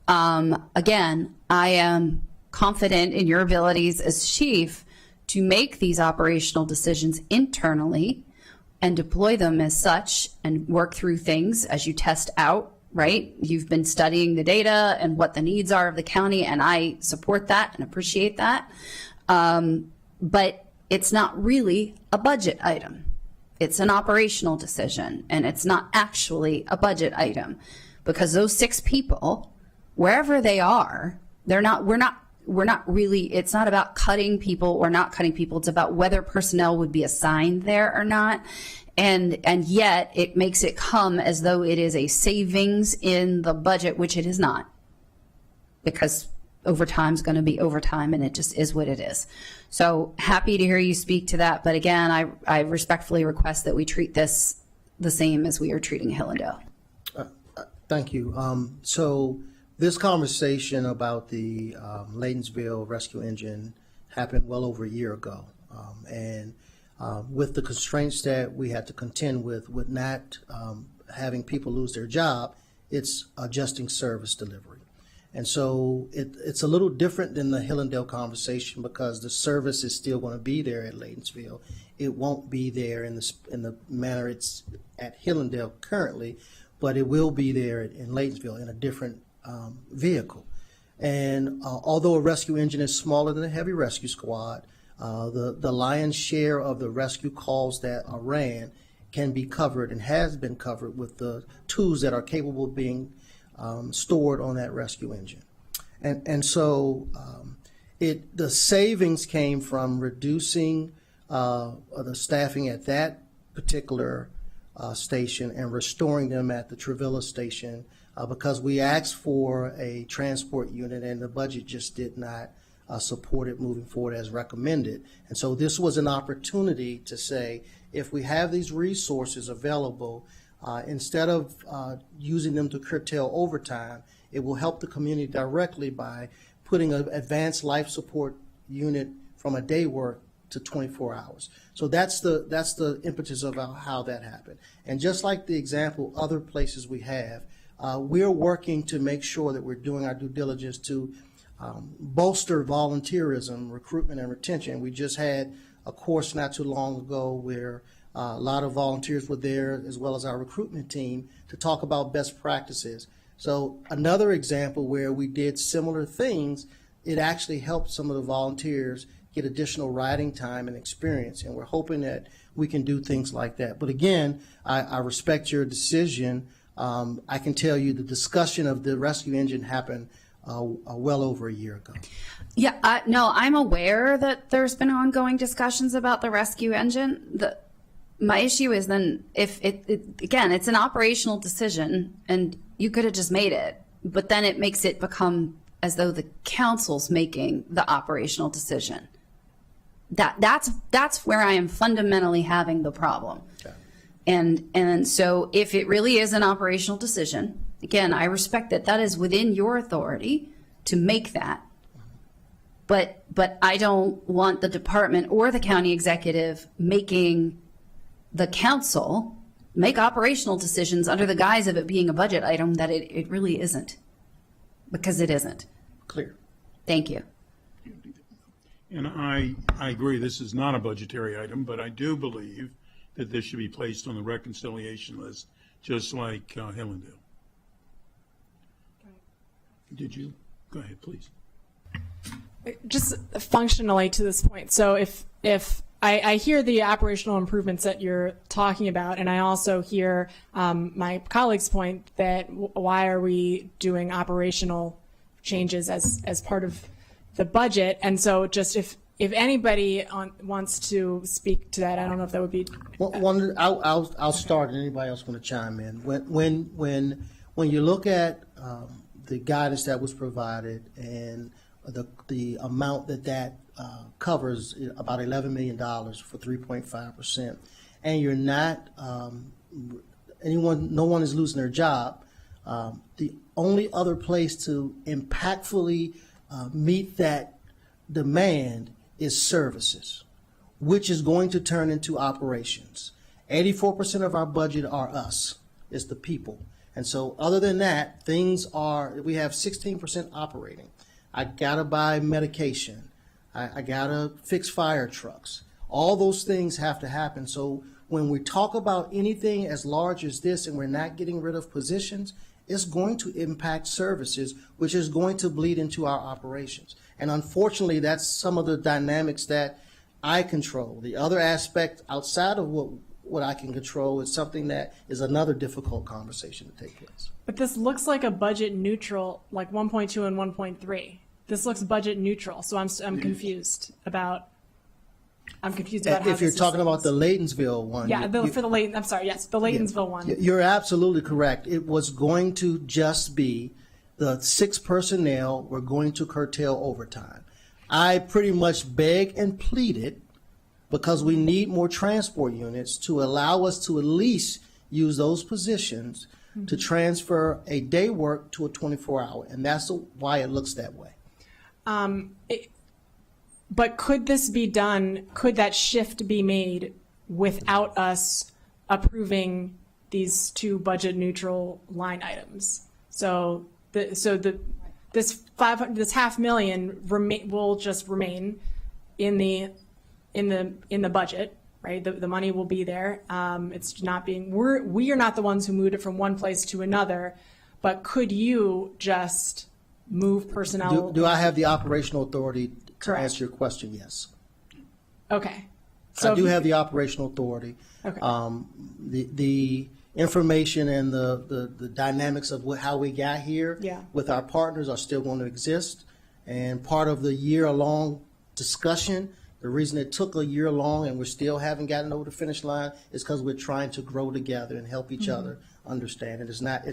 S7: Again, I am confident in your abilities as chief to make these operational decisions internally and deploy them as such and work through things as you test out. Right? You've been studying the data and what the needs are of the county, and I support that and appreciate that. But it's not really a budget item. It's an operational decision, and it's not actually a budget item, because those 6 people, wherever they are, we're not really, it's not about cutting people or not cutting people. It's about whether personnel would be assigned there or not. And yet it makes it come as though it is a savings in the budget, which it is not, because overtime is going to be overtime, and it just is what it is. So happy to hear you speak to that. But again, I respectfully request that we treat this the same as we are treating Hillendale.
S14: Thank you. So this conversation about the Laytonsville rescue engine happened well over a year ago. And with the constraints that we had to contend with not having people lose their job, it's adjusting service delivery. And so it's a little different than the Hillendale conversation, because the service is still going to be there at Laytonsville. It won't be there in the manner it's at Hillendale currently, but it will be there in Laytonsville in a different vehicle. And although a rescue engine is smaller than a heavy rescue squad, the lion's share of the rescue calls that are ran can be covered and has been covered with the tools that are capable of being stored on that rescue engine. And so the savings came from reducing the staffing at that particular station and restoring them at the Trevilla station, because we asked for a transport unit and the budget just did not support it moving forward as recommended. And so this was an opportunity to say, if we have these resources available, instead of using them to curtail overtime, it will help the community directly by putting an advanced life support unit from a day work to 24 hours. So that's the impetus of how that happened. And just like the example other places we have, we're working to make sure that we're doing our due diligence to bolster volunteerism, recruitment, and retention. We just had a course not too long ago where a lot of volunteers were there, as well as our recruitment team, to talk about best practices. So another example where we did similar things, it actually helped some of the volunteers get additional riding time and experience, and we're hoping that we can do things like that. But again, I respect your decision. I can tell you the discussion of the rescue engine happened well over a year ago.
S7: Yeah, no, I'm aware that there's been ongoing discussions about the rescue engine. My issue is then if again, it's an operational decision and you could have just made it, but then it makes it become as though the council's making the operational decision. That's where I am fundamentally having the problem. Okay. And so if it really is an operational decision, again, I respect that is within your authority to make that. But I don't want the department or the county executive making the council make operational decisions under the guise of it being a budget item that it really isn't, because it isn't.
S14: Clear.
S7: Thank you.
S1: And I agree, this is not a budgetary item, but I do believe that this should be placed on the reconciliation list, just like Hillendale. Did you? Go ahead, please.
S6: Just functionally to this point. So if I hear the operational improvements that you're talking about, and I also hear my colleague's point that why are we doing operational changes as part of the budget? And so just if anybody wants to speak to that, I don't know if that would be.
S14: I'll start, and anybody else want to chime in. When you look at the guidance that was provided and the amount that covers, about $11 million for 3.5%, and you're not no one is losing their job. The only other place to impactfully meet that demand is services, which is going to turn into operations. 84% of our budget are us, is the people. And so other than that, we have 16% operating. I gotta buy medication. I gotta fix fire trucks. All those things have to happen. So when we talk about anything as large as this and we're not getting rid of positions, it's going to impact services, which is going to bleed into our operations. And unfortunately, that's some of the dynamics that I control. The other aspect outside of what what I can control. It's something that is another difficult conversation to take place.
S6: But this looks like a budget neutral, like 1.2 and 1.3. This looks budget neutral, so I'm confused about. I'm confused about how
S14: If you're
S6: this
S14: talking
S6: is-
S14: about the Laytonsville one.
S6: Yeah, for the Layton. I'm sorry. Yes, the Laytonsville one.
S14: You're absolutely correct. It was going to just be the 6 personnel were going to curtail overtime. I pretty much begged and pleaded because we need more transport units to allow us to at least use those positions to transfer a day work to a 24-hour, and that's why it looks that way.
S6: But could this be done? Could that shift be made without us approving these 2 budget neutral line items? So this $500,000 will just remain in the budget, right? The money will be there. It's not being we are not the ones who moved it from one place to another, but could you just move personnel?
S14: Do I have the operational authority to
S6: Correct.
S14: answer your question? Yes.
S6: Okay.
S14: I do have the operational authority.
S6: Okay.
S14: The information and the dynamics of how we got here with our partners are still going to exist. And part of the year-long discussion, the reason it took a year long and we still haven't gotten over the finish line is because we're trying to grow together and help each other understand it. It's not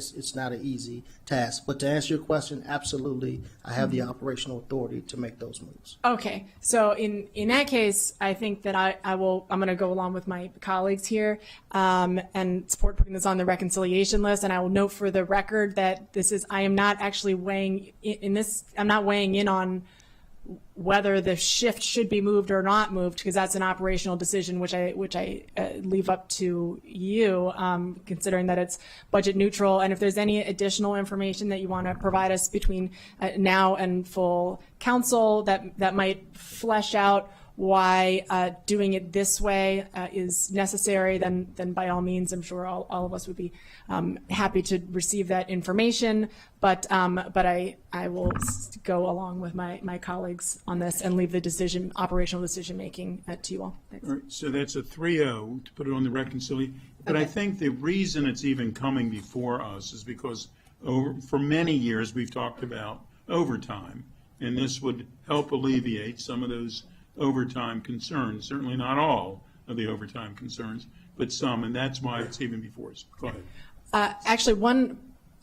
S14: an easy task. But to answer your question, absolutely, I have the operational authority to make those moves.
S6: Okay, so in that case, I think that I'm going to go along with my colleagues here and support putting this on the reconciliation list. And I will note for the record that I am not actually weighing in on whether the shift should be moved or not moved, because that's an operational decision which I leave up to you, considering that it's budget neutral. And if there's any additional information that you want to provide us between now and full council that might flesh out why doing it this way is necessary, then by all means, I'm sure all of us would be happy to receive that information. But I will go along with my colleagues on this and leave the operational decision making to you all. Thanks.
S1: All right, so that's a 3-0 to put it on the reconciliation. But I think the reason it's even coming before us is because for many years we've talked about overtime, and this would help alleviate some of those overtime concerns. Certainly not all of the overtime concerns, but some, and that's why it's even before us. Go ahead.
S6: Actually,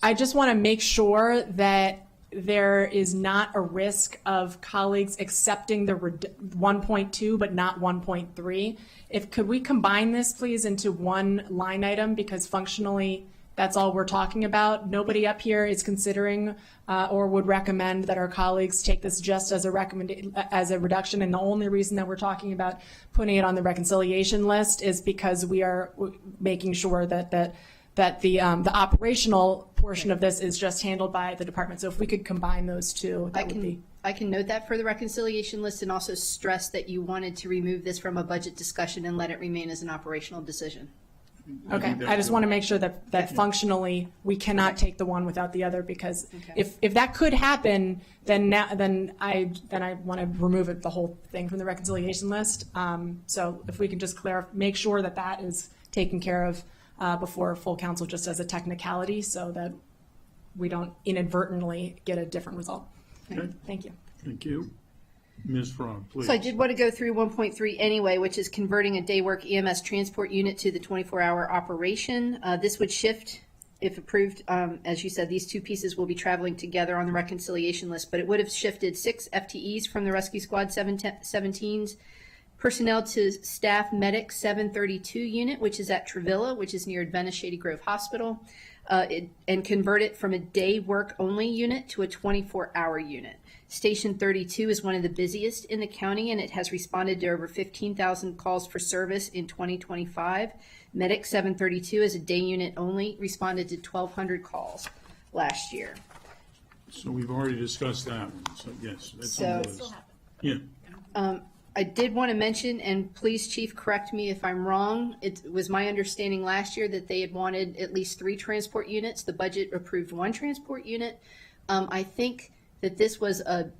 S6: I just want to make sure that there is not a risk of colleagues accepting the 1.2 but not 1.3. Could we combine this, please, into one line item, because functionally that's all we're talking about. Nobody up here is considering or would recommend that our colleagues take this just as a reduction. And the only reason that we're talking about putting it on the reconciliation list is because we are making sure that the operational portion of this is just handled by the department. So if we could combine those two, that would be.
S20: I can note that for the reconciliation list and also stress that you wanted to remove this from a budget discussion and let it remain as an operational decision.
S6: Okay, I just want to make sure that functionally we cannot take the one without the other, because if that could happen, then I want to remove the whole thing from the reconciliation list. So if we can just make sure that is taken care of before full council, just as a technicality, so that we don't inadvertently get a different result.
S1: Okay.
S6: Thank you.
S1: Thank you. Ms. Frog, please.
S20: So I did want to go through 1.3 anyway, which is converting a day work EMS transport unit to the 24-hour operation. This would shift, if approved. As you said, these two pieces will be traveling together on the reconciliation list, but it would have shifted 6 FTEs from the Rescue Squad 17s personnel to staff medic 732 unit, which is at Travilla, which is near Adventist Shady Grove Hospital, and convert it from a day work only unit to a 24-hour unit. Station 32 is one of the busiest in the county, and it has responded to over 15,000 calls for service in 2025. Medic 732 is a day unit only, responded to 1,200 calls last year.
S1: So we've already discussed that one, so yes, that's on the list. Yeah.
S20: I did want to mention, and please, Chief, correct me if I'm wrong, it was my understanding last year that they had wanted at least 3 transport units. The budget approved 1 transport unit. I think that this was a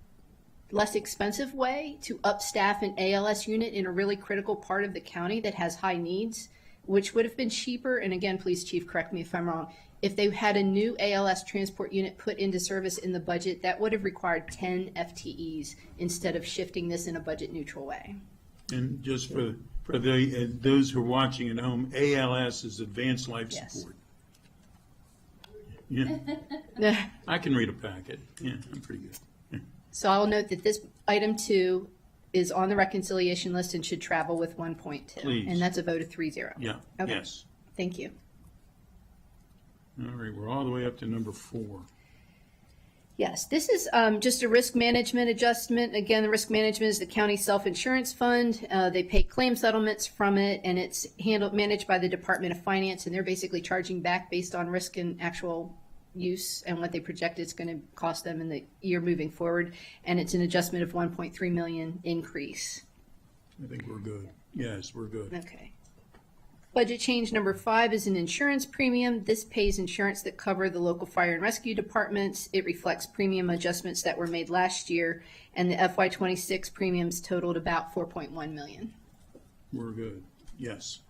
S20: less expensive way to upstaff an ALS unit in a really critical part of the county that has high needs. which would have been cheaper, and again, please, Chief, correct me if I'm wrong, if they had a new ALS transport unit put into service in the budget, that would have required 10 FTEs instead of shifting this in a budget neutral way.
S1: And just for those who are watching at home, ALS is Advanced Life
S20: Yes.
S1: Support. Yeah, I can read a packet. Yeah, I'm pretty good. Yeah.
S20: So I'll note that this item 2 is on the reconciliation list and should travel with 1.2.
S1: Please.
S20: And that's a vote of 3-0.
S1: Yeah,
S20: Okay.
S1: yes.
S20: Thank you.
S1: All right, we're all the way up to number 4.
S20: Yes, this is just a risk management adjustment. Again, the risk management is the county self-insurance fund. They pay claim settlements from it, and it's managed by the Department of Finance, and they're basically charging back based on risk and actual use and what they project it's going to cost them in the year moving forward. And it's an adjustment of 1.3 million increase.
S1: I think we're good. Yes, we're good.
S20: Okay. Budget change number 5 is an insurance premium. This pays insurance that cover the local fire and rescue departments. It reflects premium adjustments that were made last year, and the FY26 premiums totaled about 4.1 million.
S1: We're good. Yes.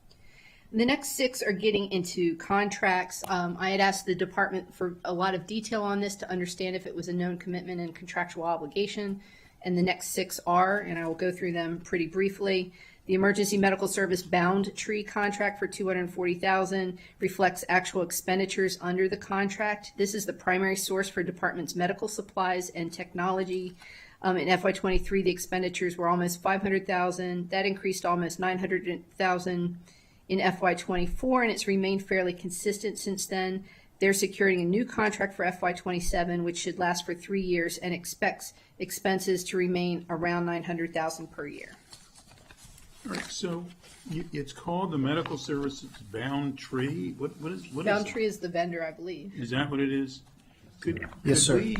S20: The next 6 are getting into contracts. I had asked the department for a lot of detail on this to understand if it was a known commitment and contractual obligation, and the next 6 are, and I will go through them pretty briefly. The Emergency Medical Service Bound Tree contract for $240,000 reflects actual expenditures under the contract. This is the primary source for department's medical supplies and technology. In FY23, the expenditures were almost $500,000. That increased to almost $900,000 in FY24, and it's remained fairly consistent since then. They're securing a new contract for FY27, which should last for 3 years, and expects expenses to remain around $900,000 per year.
S1: All right, so it's called the Medical Services Bound Tree? What is
S20: Bound
S1: that?
S20: Tree is the vendor, I believe.
S1: Is that what it is?
S14: Yes, sir.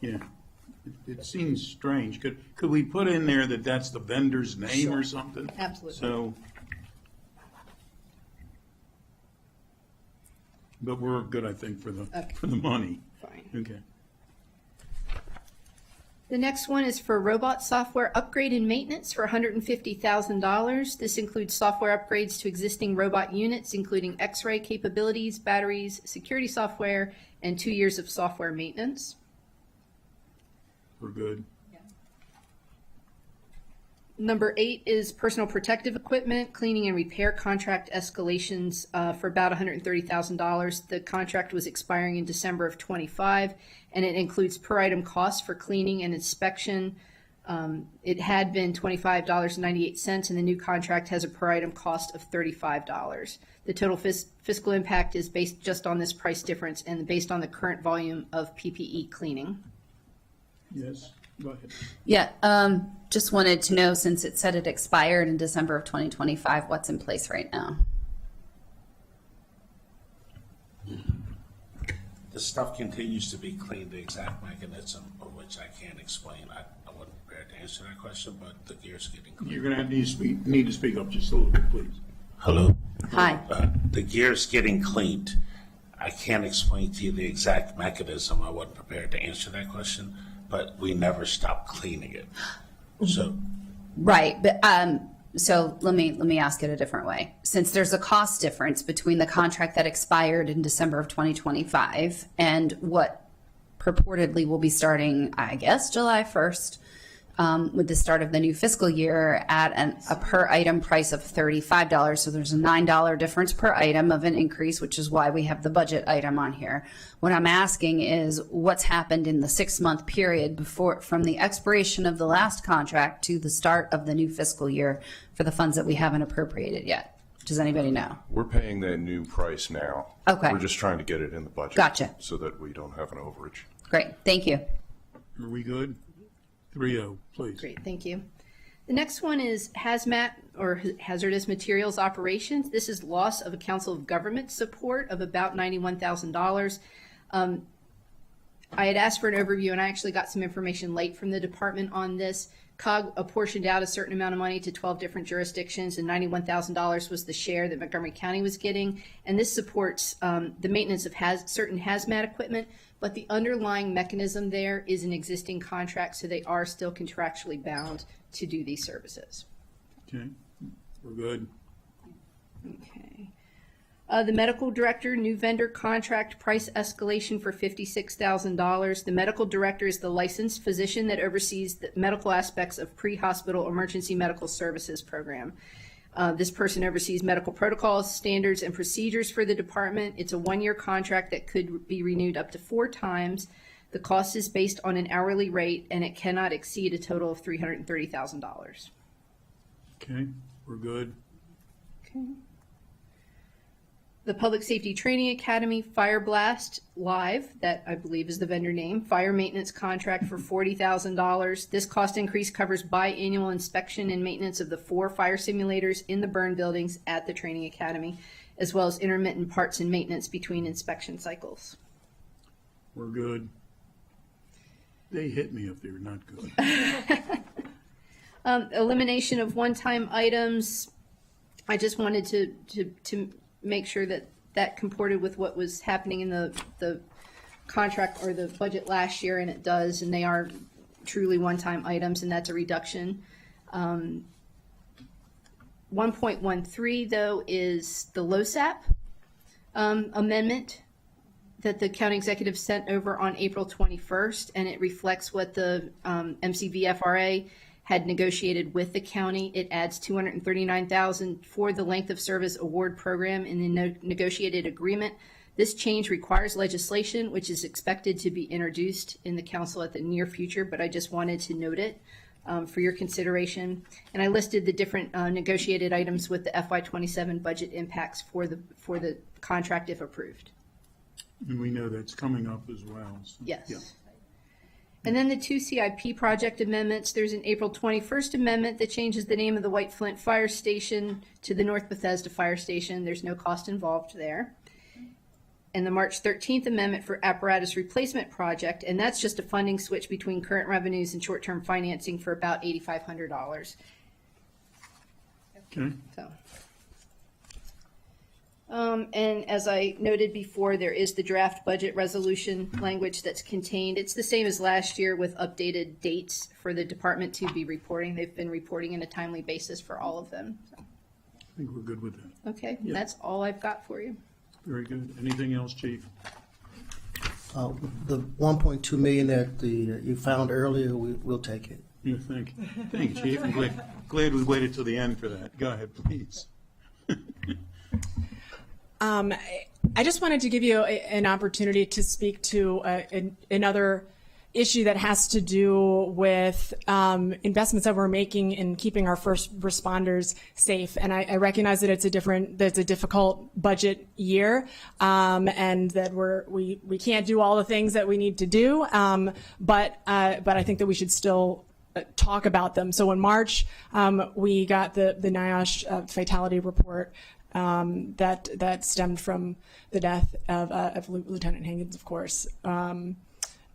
S1: Yeah, it seems strange. Could we put in there that that's the vendor's name or something?
S20: Absolutely.
S1: So, but we're good, I think, for the money.
S20: Fine.
S1: Okay.
S20: The next one is for robot software upgrade and maintenance for $150,000. This includes software upgrades to existing robot units, including X-ray capabilities, batteries, security software, and 2 years of software maintenance.
S1: We're good.
S20: Number 8 is personal protective equipment, cleaning and repair contract escalations for about $130,000. The contract was expiring in December of 25, and it includes per item costs for cleaning and inspection. It had been $25.98, and the new contract has a per item cost of $35. The total fiscal impact is based just on this price difference and based on the current volume of PPE cleaning.
S1: Yes, go ahead.
S7: Yeah, just wanted to know, since it said it expired in December of 2025, what's in place right now?
S19: The stuff continues to be cleaned, the exact mechanism of which I can't explain. I wasn't prepared to answer that question, but the gear's getting cleaned.
S1: You're going to need to speak up just a little bit, please.
S19: Hello?
S7: Hi.
S19: The gear's getting cleaned. I can't explain to you the exact mechanism. I wasn't prepared to answer that question, but we never stopped cleaning it. So,
S7: Right, but so let me ask it a different way. Since there's a cost difference between the contract that expired in December of 2025 and what purportedly will be starting, I guess, July 1st, with the start of the new fiscal year at a per item price of $35. So there's a $9 difference per item of an increase, which is why we have the budget item on here. What I'm asking is what's happened in the 6-month period from the expiration of the last contract to the start of the new fiscal year for the funds that we haven't appropriated yet. Does anybody know?
S15: We're paying that new price now.
S7: Okay.
S15: We're just trying to get it in the budget.
S7: Gotcha.
S15: So that we don't have an overage.
S7: Great, thank you.
S1: Are we good? 3-0, please.
S20: Great, thank you. The next one is hazmat or hazardous materials operations. This is loss of a council of government support of about $91,000. I had asked for an overview, and I actually got some information late from the department on this. COG apportioned out a certain amount of money to 12 different jurisdictions, and $91,000 was the share that Montgomery County was getting. And this supports the maintenance of certain hazmat equipment, but the underlying mechanism there is an existing contract, so they are still contractually bound to do these services.
S1: Okay, we're good.
S20: Okay. The medical director, new vendor contract price escalation for $56,000. The medical director is the licensed physician that oversees the medical aspects of pre-hospital emergency medical services program. This person oversees medical protocols, standards, and procedures for the department. It's a one-year contract that could be renewed up to 4 times. The cost is based on an hourly rate, and it cannot exceed a total of $330,000.
S1: Okay, we're good.
S20: Okay. The Public Safety Training Academy Fire Blast Live, that I believe is the vendor name, fire maintenance contract for $40,000. This cost increase covers biannual inspection and maintenance of the 4 fire simulators in the burn buildings at the training academy, as well as intermittent parts and maintenance between inspection cycles.
S1: We're good. They hit me if they're not good.
S20: Elimination of one-time items. I just wanted to make sure that that comported with what was happening in the contract or the budget last year, and it does, and they are truly one-time items, and that's a reduction. 1.13, though, is the LoSAP amendment that the county executive sent over on April 21st, and it reflects what the MCVFRA had negotiated with the county. It adds $239,000 for the length of service award program in the negotiated agreement. This change requires legislation, which is expected to be introduced in the council at the near future, but I just wanted to note it for your consideration. And I listed the different negotiated items with the FY27 budget impacts for the contract if approved.
S1: And we know that's coming up as well. So,
S20: Yes.
S1: yeah.
S20: And then the 2 CIP project amendments. There's an April 21st amendment that changes the name of the White Flint Fire Station to the North Bethesda Fire Station. There's no cost involved there. And the March 13th amendment for apparatus replacement project, and that's just a funding switch between current revenues and short-term financing for about $8,500.
S1: Okay.
S20: So. And as I noted before, there is the draft budget resolution language that's contained. It's the same as last year with updated dates for the department to be reporting. They've been reporting in a timely basis for all of them. So.
S1: I think we're good with that.
S20: Okay,
S1: Yeah.
S20: That's all I've got for you.
S1: Very good. Anything else, Chief?
S14: The 1.2 million that you found earlier, we'll take it.
S1: Yeah, thank you. Thank you, Chief. I'm glad we waited till the end for that. Go ahead, please.
S6: I just wanted to give you an opportunity to speak to another issue that has to do with investments that we're making in keeping our first responders safe. And I recognize that it's a difficult budget year, and that we can't do all the things that we need to do. But I think that we should still talk about them. So in March, we got the NIOSH fatality report. That stemmed from the death of Lieutenant Hankins, of course.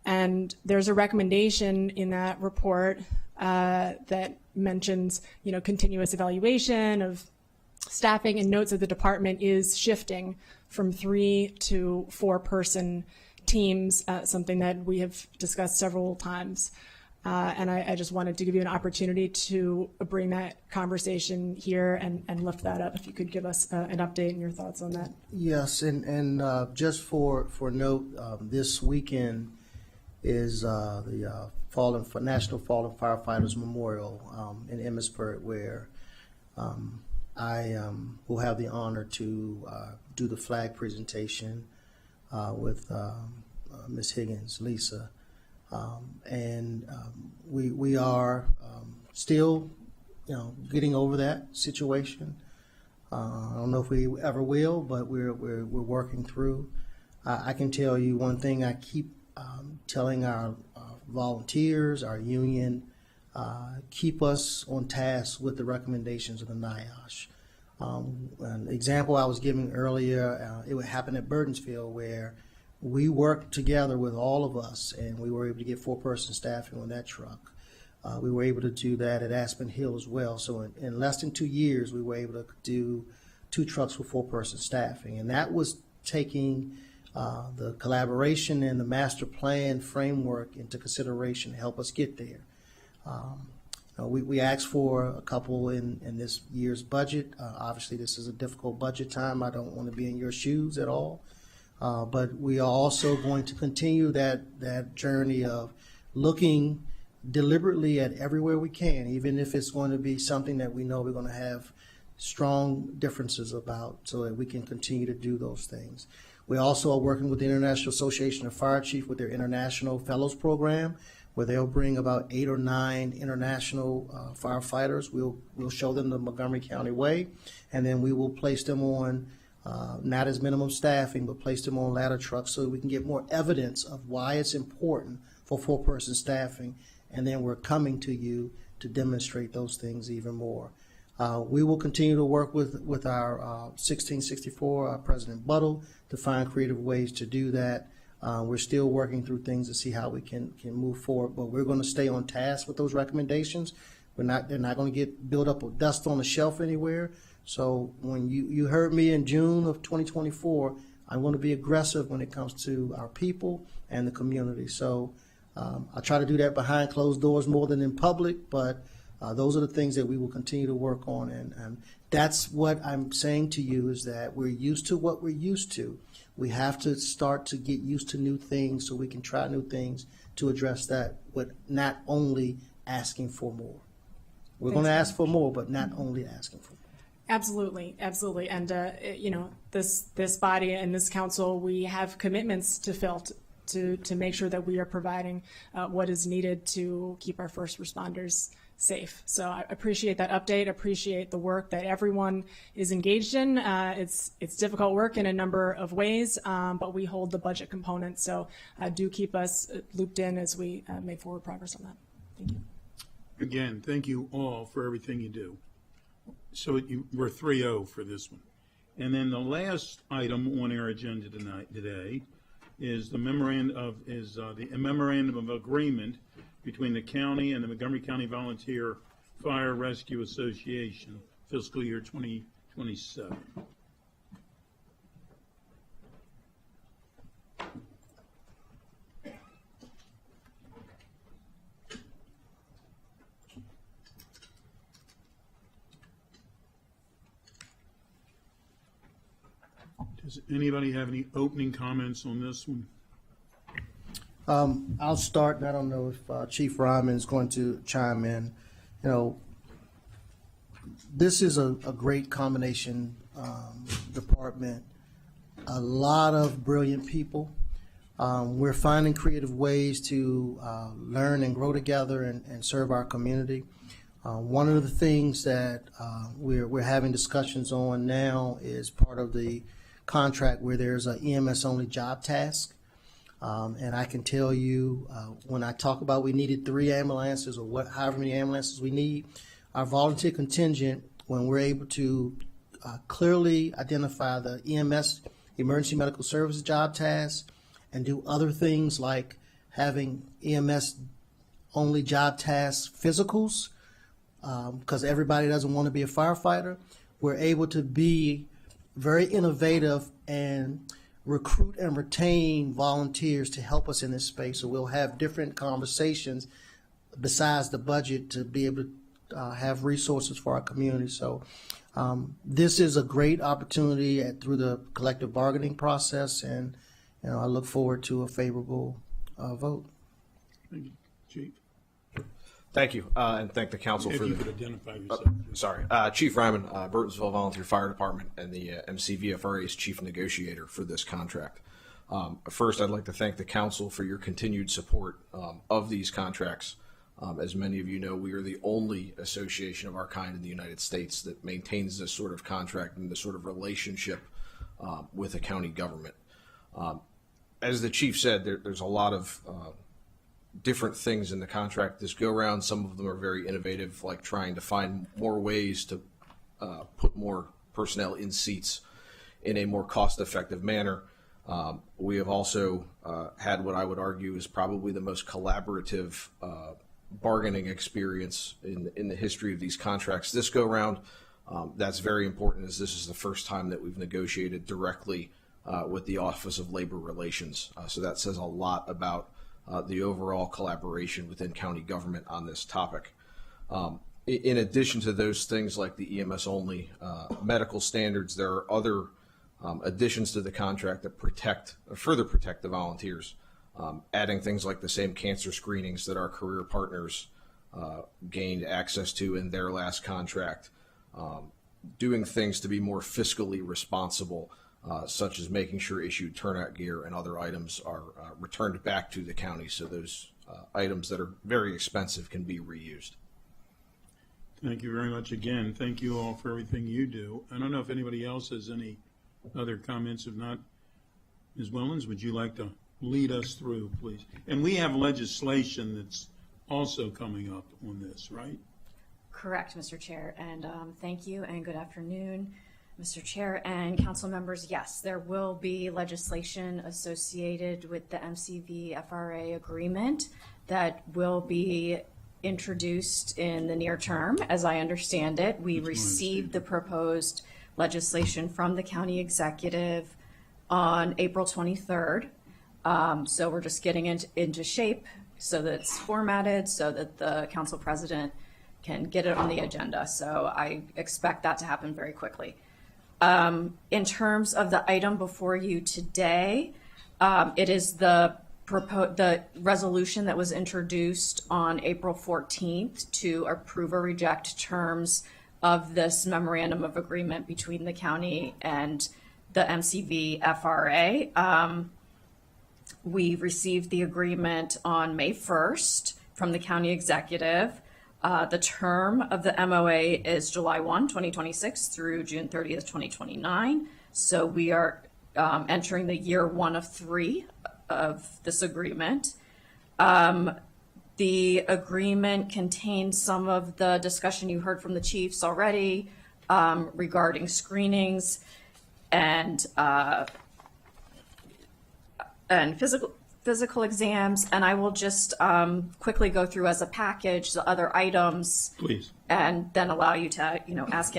S6: And there's a recommendation in that report that mentions, continuous evaluation of staffing, and notes that the department is shifting from 3 to 4 person teams, something that we have discussed several times. And I just wanted to give you an opportunity to bring that conversation here and lift that up. If you could give us an update and your thoughts on that.
S14: Yes, and just for note, this weekend is the National Fallen Firefighters Memorial in Emmitsburg, where I will have the honor to do the flag presentation with Ms. Higgins, Lisa. We are still, getting over that situation. I don't know if we ever will, but we're working through. I can tell you one thing. I keep telling our volunteers, our union, keep us on task with the recommendations of the NIOSH. An example I was giving earlier, it would happen at Burdensfield, where we worked together with all of us, and we were able to get 4-person staffing on that truck. We were able to do that at Aspen Hill as well. So in less than 2 years, we were able to do 2 trucks with 4-person staffing. And that was taking the collaboration and the master plan framework into consideration to help us get there. We asked for a couple in this year's budget. Obviously, this is a difficult budget time. I don't want to be in your shoes at all. But we are also going to continue that journey of looking deliberately at everywhere we can, even if it's going to be something that we know we're going to have strong differences about, so that we can continue to do those things. We also are working with the International Association of Fire Chiefs with their International Fellows Program, where they'll bring about 8 or 9 international firefighters. We'll show them the Montgomery County way, and then we will place them on, not as minimum staffing, but place them on ladder trucks so that we can get more evidence of why it's important for 4-person staffing, and then we're coming to you to demonstrate those things even more. We will continue to work with our 1664, President Buttle, to find creative ways to do that. We're still working through things to see how we can move forward, but we're going to stay on task with those recommendations. They're not going to get built up with dust on the shelf anywhere. So when you heard me in June of 2024, I want to be aggressive when it comes to our people and the community. So I try to do that behind closed doors more than in public, but those are the things that we will continue to work on. And that's what I'm saying to you, is that we're used to what we're used to. We have to start to get used to new things so we can try new things to address that, with not only asking for more. We're going to ask for more, but not only asking for more.
S6: Absolutely, absolutely. And, this body and this council, we have commitments to fill to make sure that we are providing what is needed to keep our first responders safe. So I appreciate that update, appreciate the work that everyone is engaged in. It's difficult work in a number of ways, but we hold the budget component. So do keep us looped in as we make forward progress on that. Thank you.
S1: Again, thank you all for everything you do. So we're 3-0 for this one. And then the last item on our agenda today is the memorandum of agreement between the county and the Montgomery County Volunteer Fire Rescue Association, fiscal year 2027. Does anybody have any opening comments on this one?
S14: I'll start, and I don't know if Chief Ryman is going to chime in. You know, this is a great combination department, a lot of brilliant people. We're finding creative ways to learn and grow together and serve our community. One of the things that we're having discussions on now is part of the contract where there's an EMS-only job task. And I can tell you, when I talk about we needed 3 ambulances or however many ambulances we need, our volunteer contingent, when we're able to clearly identify the EMS, emergency medical services job tasks, and do other things like having EMS-only job task physicals, because everybody doesn't want to be a firefighter, we're able to be very innovative and recruit and retain volunteers to help us in this space. So we'll have different conversations besides the budget to be able to have resources for our community. So this is a great opportunity through the collective bargaining process, and I look forward to a favorable vote.
S1: Thank you, Chief.
S21: Thank you, and thank the council
S1: If
S21: for
S1: you
S21: the.
S1: could identify yourself.
S21: Chief Ryman, Burtonsville Volunteer Fire Department, and the MCVFRA's chief negotiator for this contract. First, I'd like to thank the council for your continued support of these contracts. As many of you know, we are the only association of our kind in the United States that maintains this sort of contract and this sort of relationship with the county government. As the chief said, there's a lot of different things in the contract this go round. Some of them are very innovative, like trying to find more ways to put more personnel in seats in a more cost-effective manner. We have also had what I would argue is probably the most collaborative bargaining experience in the history of these contracts this go round. That's very important, as this is the first time that we've negotiated directly with the Office of Labor Relations. So that says a lot about the overall collaboration within county government on this topic. In addition to those things like the EMS only medical standards, there are other additions to the contract that further protect the volunteers, adding things like the same cancer screenings that our career partners gained access to in their last contract, doing things to be more fiscally responsible, such as making sure issued turnout gear and other items are returned back to the county so those items that are very expensive can be reused.
S1: Thank you very much again. Thank you all for everything you do. I don't know if anybody else has any other comments. If not, Ms. Willens, would you like to lead us through, please? And we have legislation that's also coming up on this, right?
S3: Correct, Mr. Chair, and thank you, and good afternoon, Mr. Chair and council members. Yes, there will be legislation associated with the MCV FRA agreement that will be introduced in the near term. As I understand it, we received the proposed legislation from the county executive on April 23rd. So we're just getting into shape so that it's formatted so that the council president can get it on the agenda. So I expect that to happen very quickly. In terms of the item before you today, it is the resolution that was introduced on April 14th to approve or reject terms of this memorandum of agreement between the county and the MCV FRA. We received the agreement on May 1st from the county executive. The term of the MOA is July 1, 2026 through June 30th, 2029. So we are entering the year 1 of 3 of this agreement. The agreement contains some of the discussion you heard from the chiefs already regarding screenings and physical exams, and I will just quickly go through as a package the other items.
S1: Please.
S3: And then allow you to, ask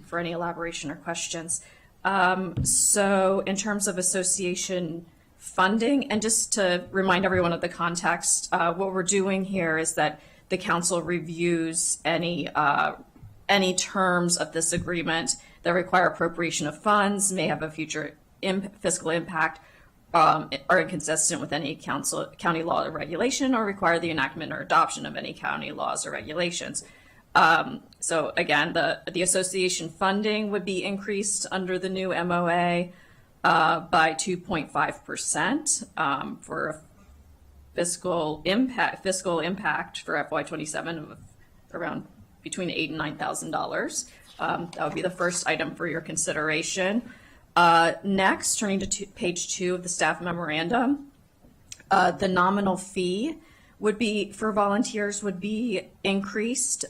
S3: for any elaboration or questions. So in terms of association funding, and just to remind everyone of the context, what we're doing here is that the council reviews any terms of this agreement that require appropriation of funds, may have a future fiscal impact, are inconsistent with any county law or regulation, or require the enactment or adoption of any county laws or regulations. So again, the association funding would be increased under the new MOA by 2.5% for a fiscal impact for FY27 of around between $8,000 and $9,000. That would be the first item for your consideration. Next, turning to page 2 of the staff memorandum, the nominal fee for volunteers would be increased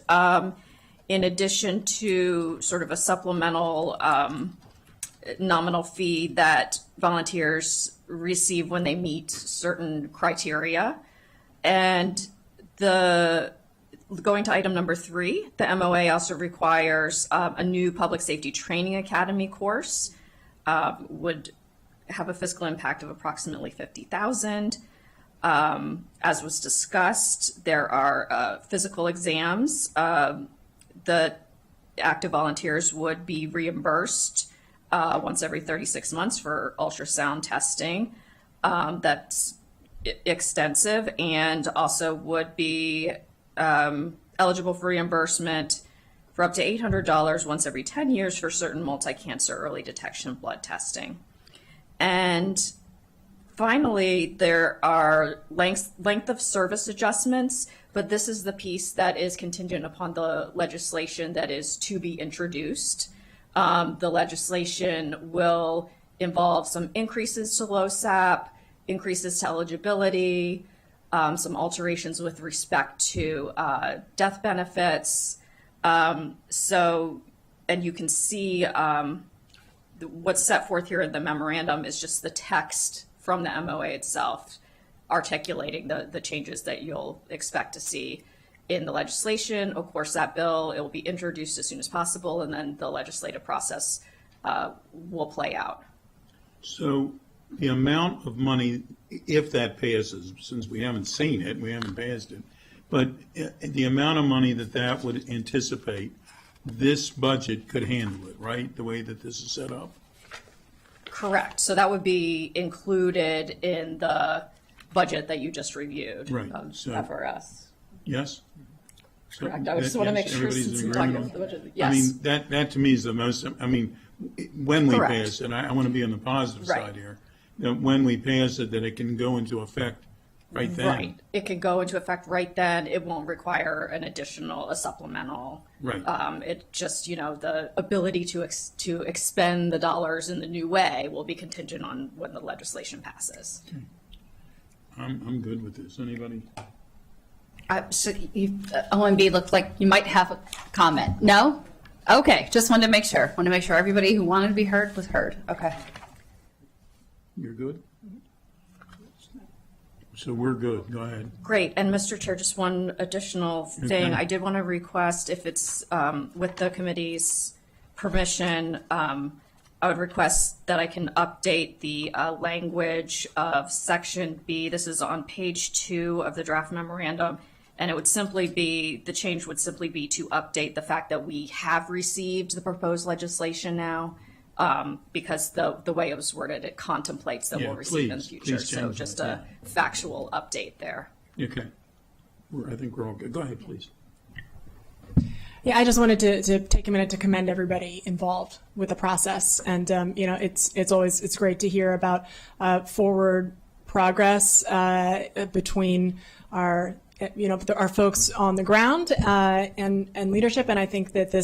S3: in addition to sort of a supplemental nominal fee that volunteers receive when they meet certain criteria. And going to item number 3, the MOA also requires a new public safety training academy course. Would have a fiscal impact of approximately $50,000. As was discussed, there are physical exams. The active volunteers would be reimbursed once every 36 months for ultrasound testing. That's extensive, and also would be eligible for reimbursement for up to $800 once every 10 years for certain multi-cancer early detection blood testing. And finally, there are length of service adjustments, but this is the piece that is contingent upon the legislation that is to be introduced. The legislation will involve some increases to LoSAP, increases to eligibility, some alterations with respect to death benefits. And you can see what's set forth here in the memorandum is just the text from the MOA itself, articulating the changes that you'll expect to see in the legislation. Of course, that bill, it will be introduced as soon as possible, and then the legislative process will play out.
S1: So the amount of money, if that passes, since we haven't seen it, we haven't passed it, But the amount of money that would anticipate, this budget could handle it, right? The way that this is set up?
S3: Correct. So that would be included in the budget that you just reviewed.
S1: Right.
S3: So, FRS.
S1: Yes?
S3: Correct. I just want to make sure since we're talking about the budget. Yes.
S1: I mean, that to me is the most, I mean, when we
S3: Correct.
S1: pass it, I want to be on the positive
S3: Right.
S1: side here. That when we pass it, that it can go into effect right then.
S3: Right. It can go into effect right then. It won't require an additional, a supplemental.
S1: Right.
S3: It just, the ability to expend the dollars in the new way will be contingent on when the legislation passes.
S1: I'm good with this. Anybody?
S7: So OMB looked like you might have a comment. No? Okay, just wanted to make sure. Want to make sure everybody who wanted to be heard was heard. Okay.
S1: You're good? So we're good. Go ahead.
S3: Great. And Mr. Chair, just one additional thing.
S1: Okay.
S3: I did want to request, if it's with the committee's permission, I would request that I can update the language of Section B. This is on page 2 of the draft memorandum. And it would simply be, the change would simply be to update the fact that we have received the proposed legislation now, because the way it was worded, it contemplates that
S1: Yeah,
S3: we'll receive in the
S1: please
S3: future. So
S1: change
S3: just
S1: that,
S3: a factual update there.
S1: Okay. I think we're all good. Go ahead, please.
S6: Yeah, I just wanted to take a minute to commend everybody involved with the process. And, it's great to hear about forward progress between our folks on the ground and leadership. And I think that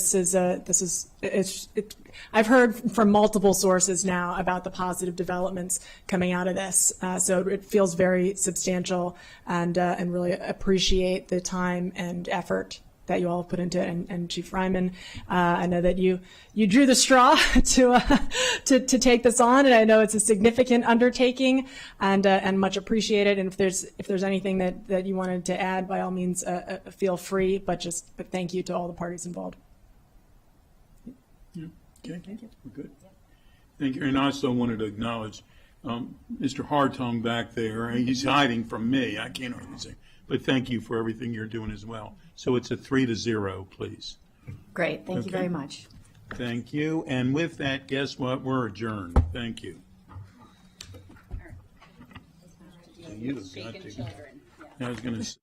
S6: I've heard from multiple sources now about the positive developments coming out of this. So it feels very substantial, and really appreciate the time and effort that you all have put into it. And Chief Ryman, I know that you drew the straw to take this on, and I know it's a significant undertaking, and much appreciated. And if there's anything that you wanted to add, by all means, feel free. But thank you to all the parties involved.
S1: Yeah. Okay. Thank you. We're good. Thank you. And I also wanted to acknowledge Mr. Hartung back there. He's hiding from me. I can't really say. But thank you for everything you're doing as well. So it's a 3-0, please.
S3: Great. Thank you
S1: Okay.
S3: very much.
S1: Thank you. And with that, guess what? We're adjourned. Thank you. You have got to. I was going to.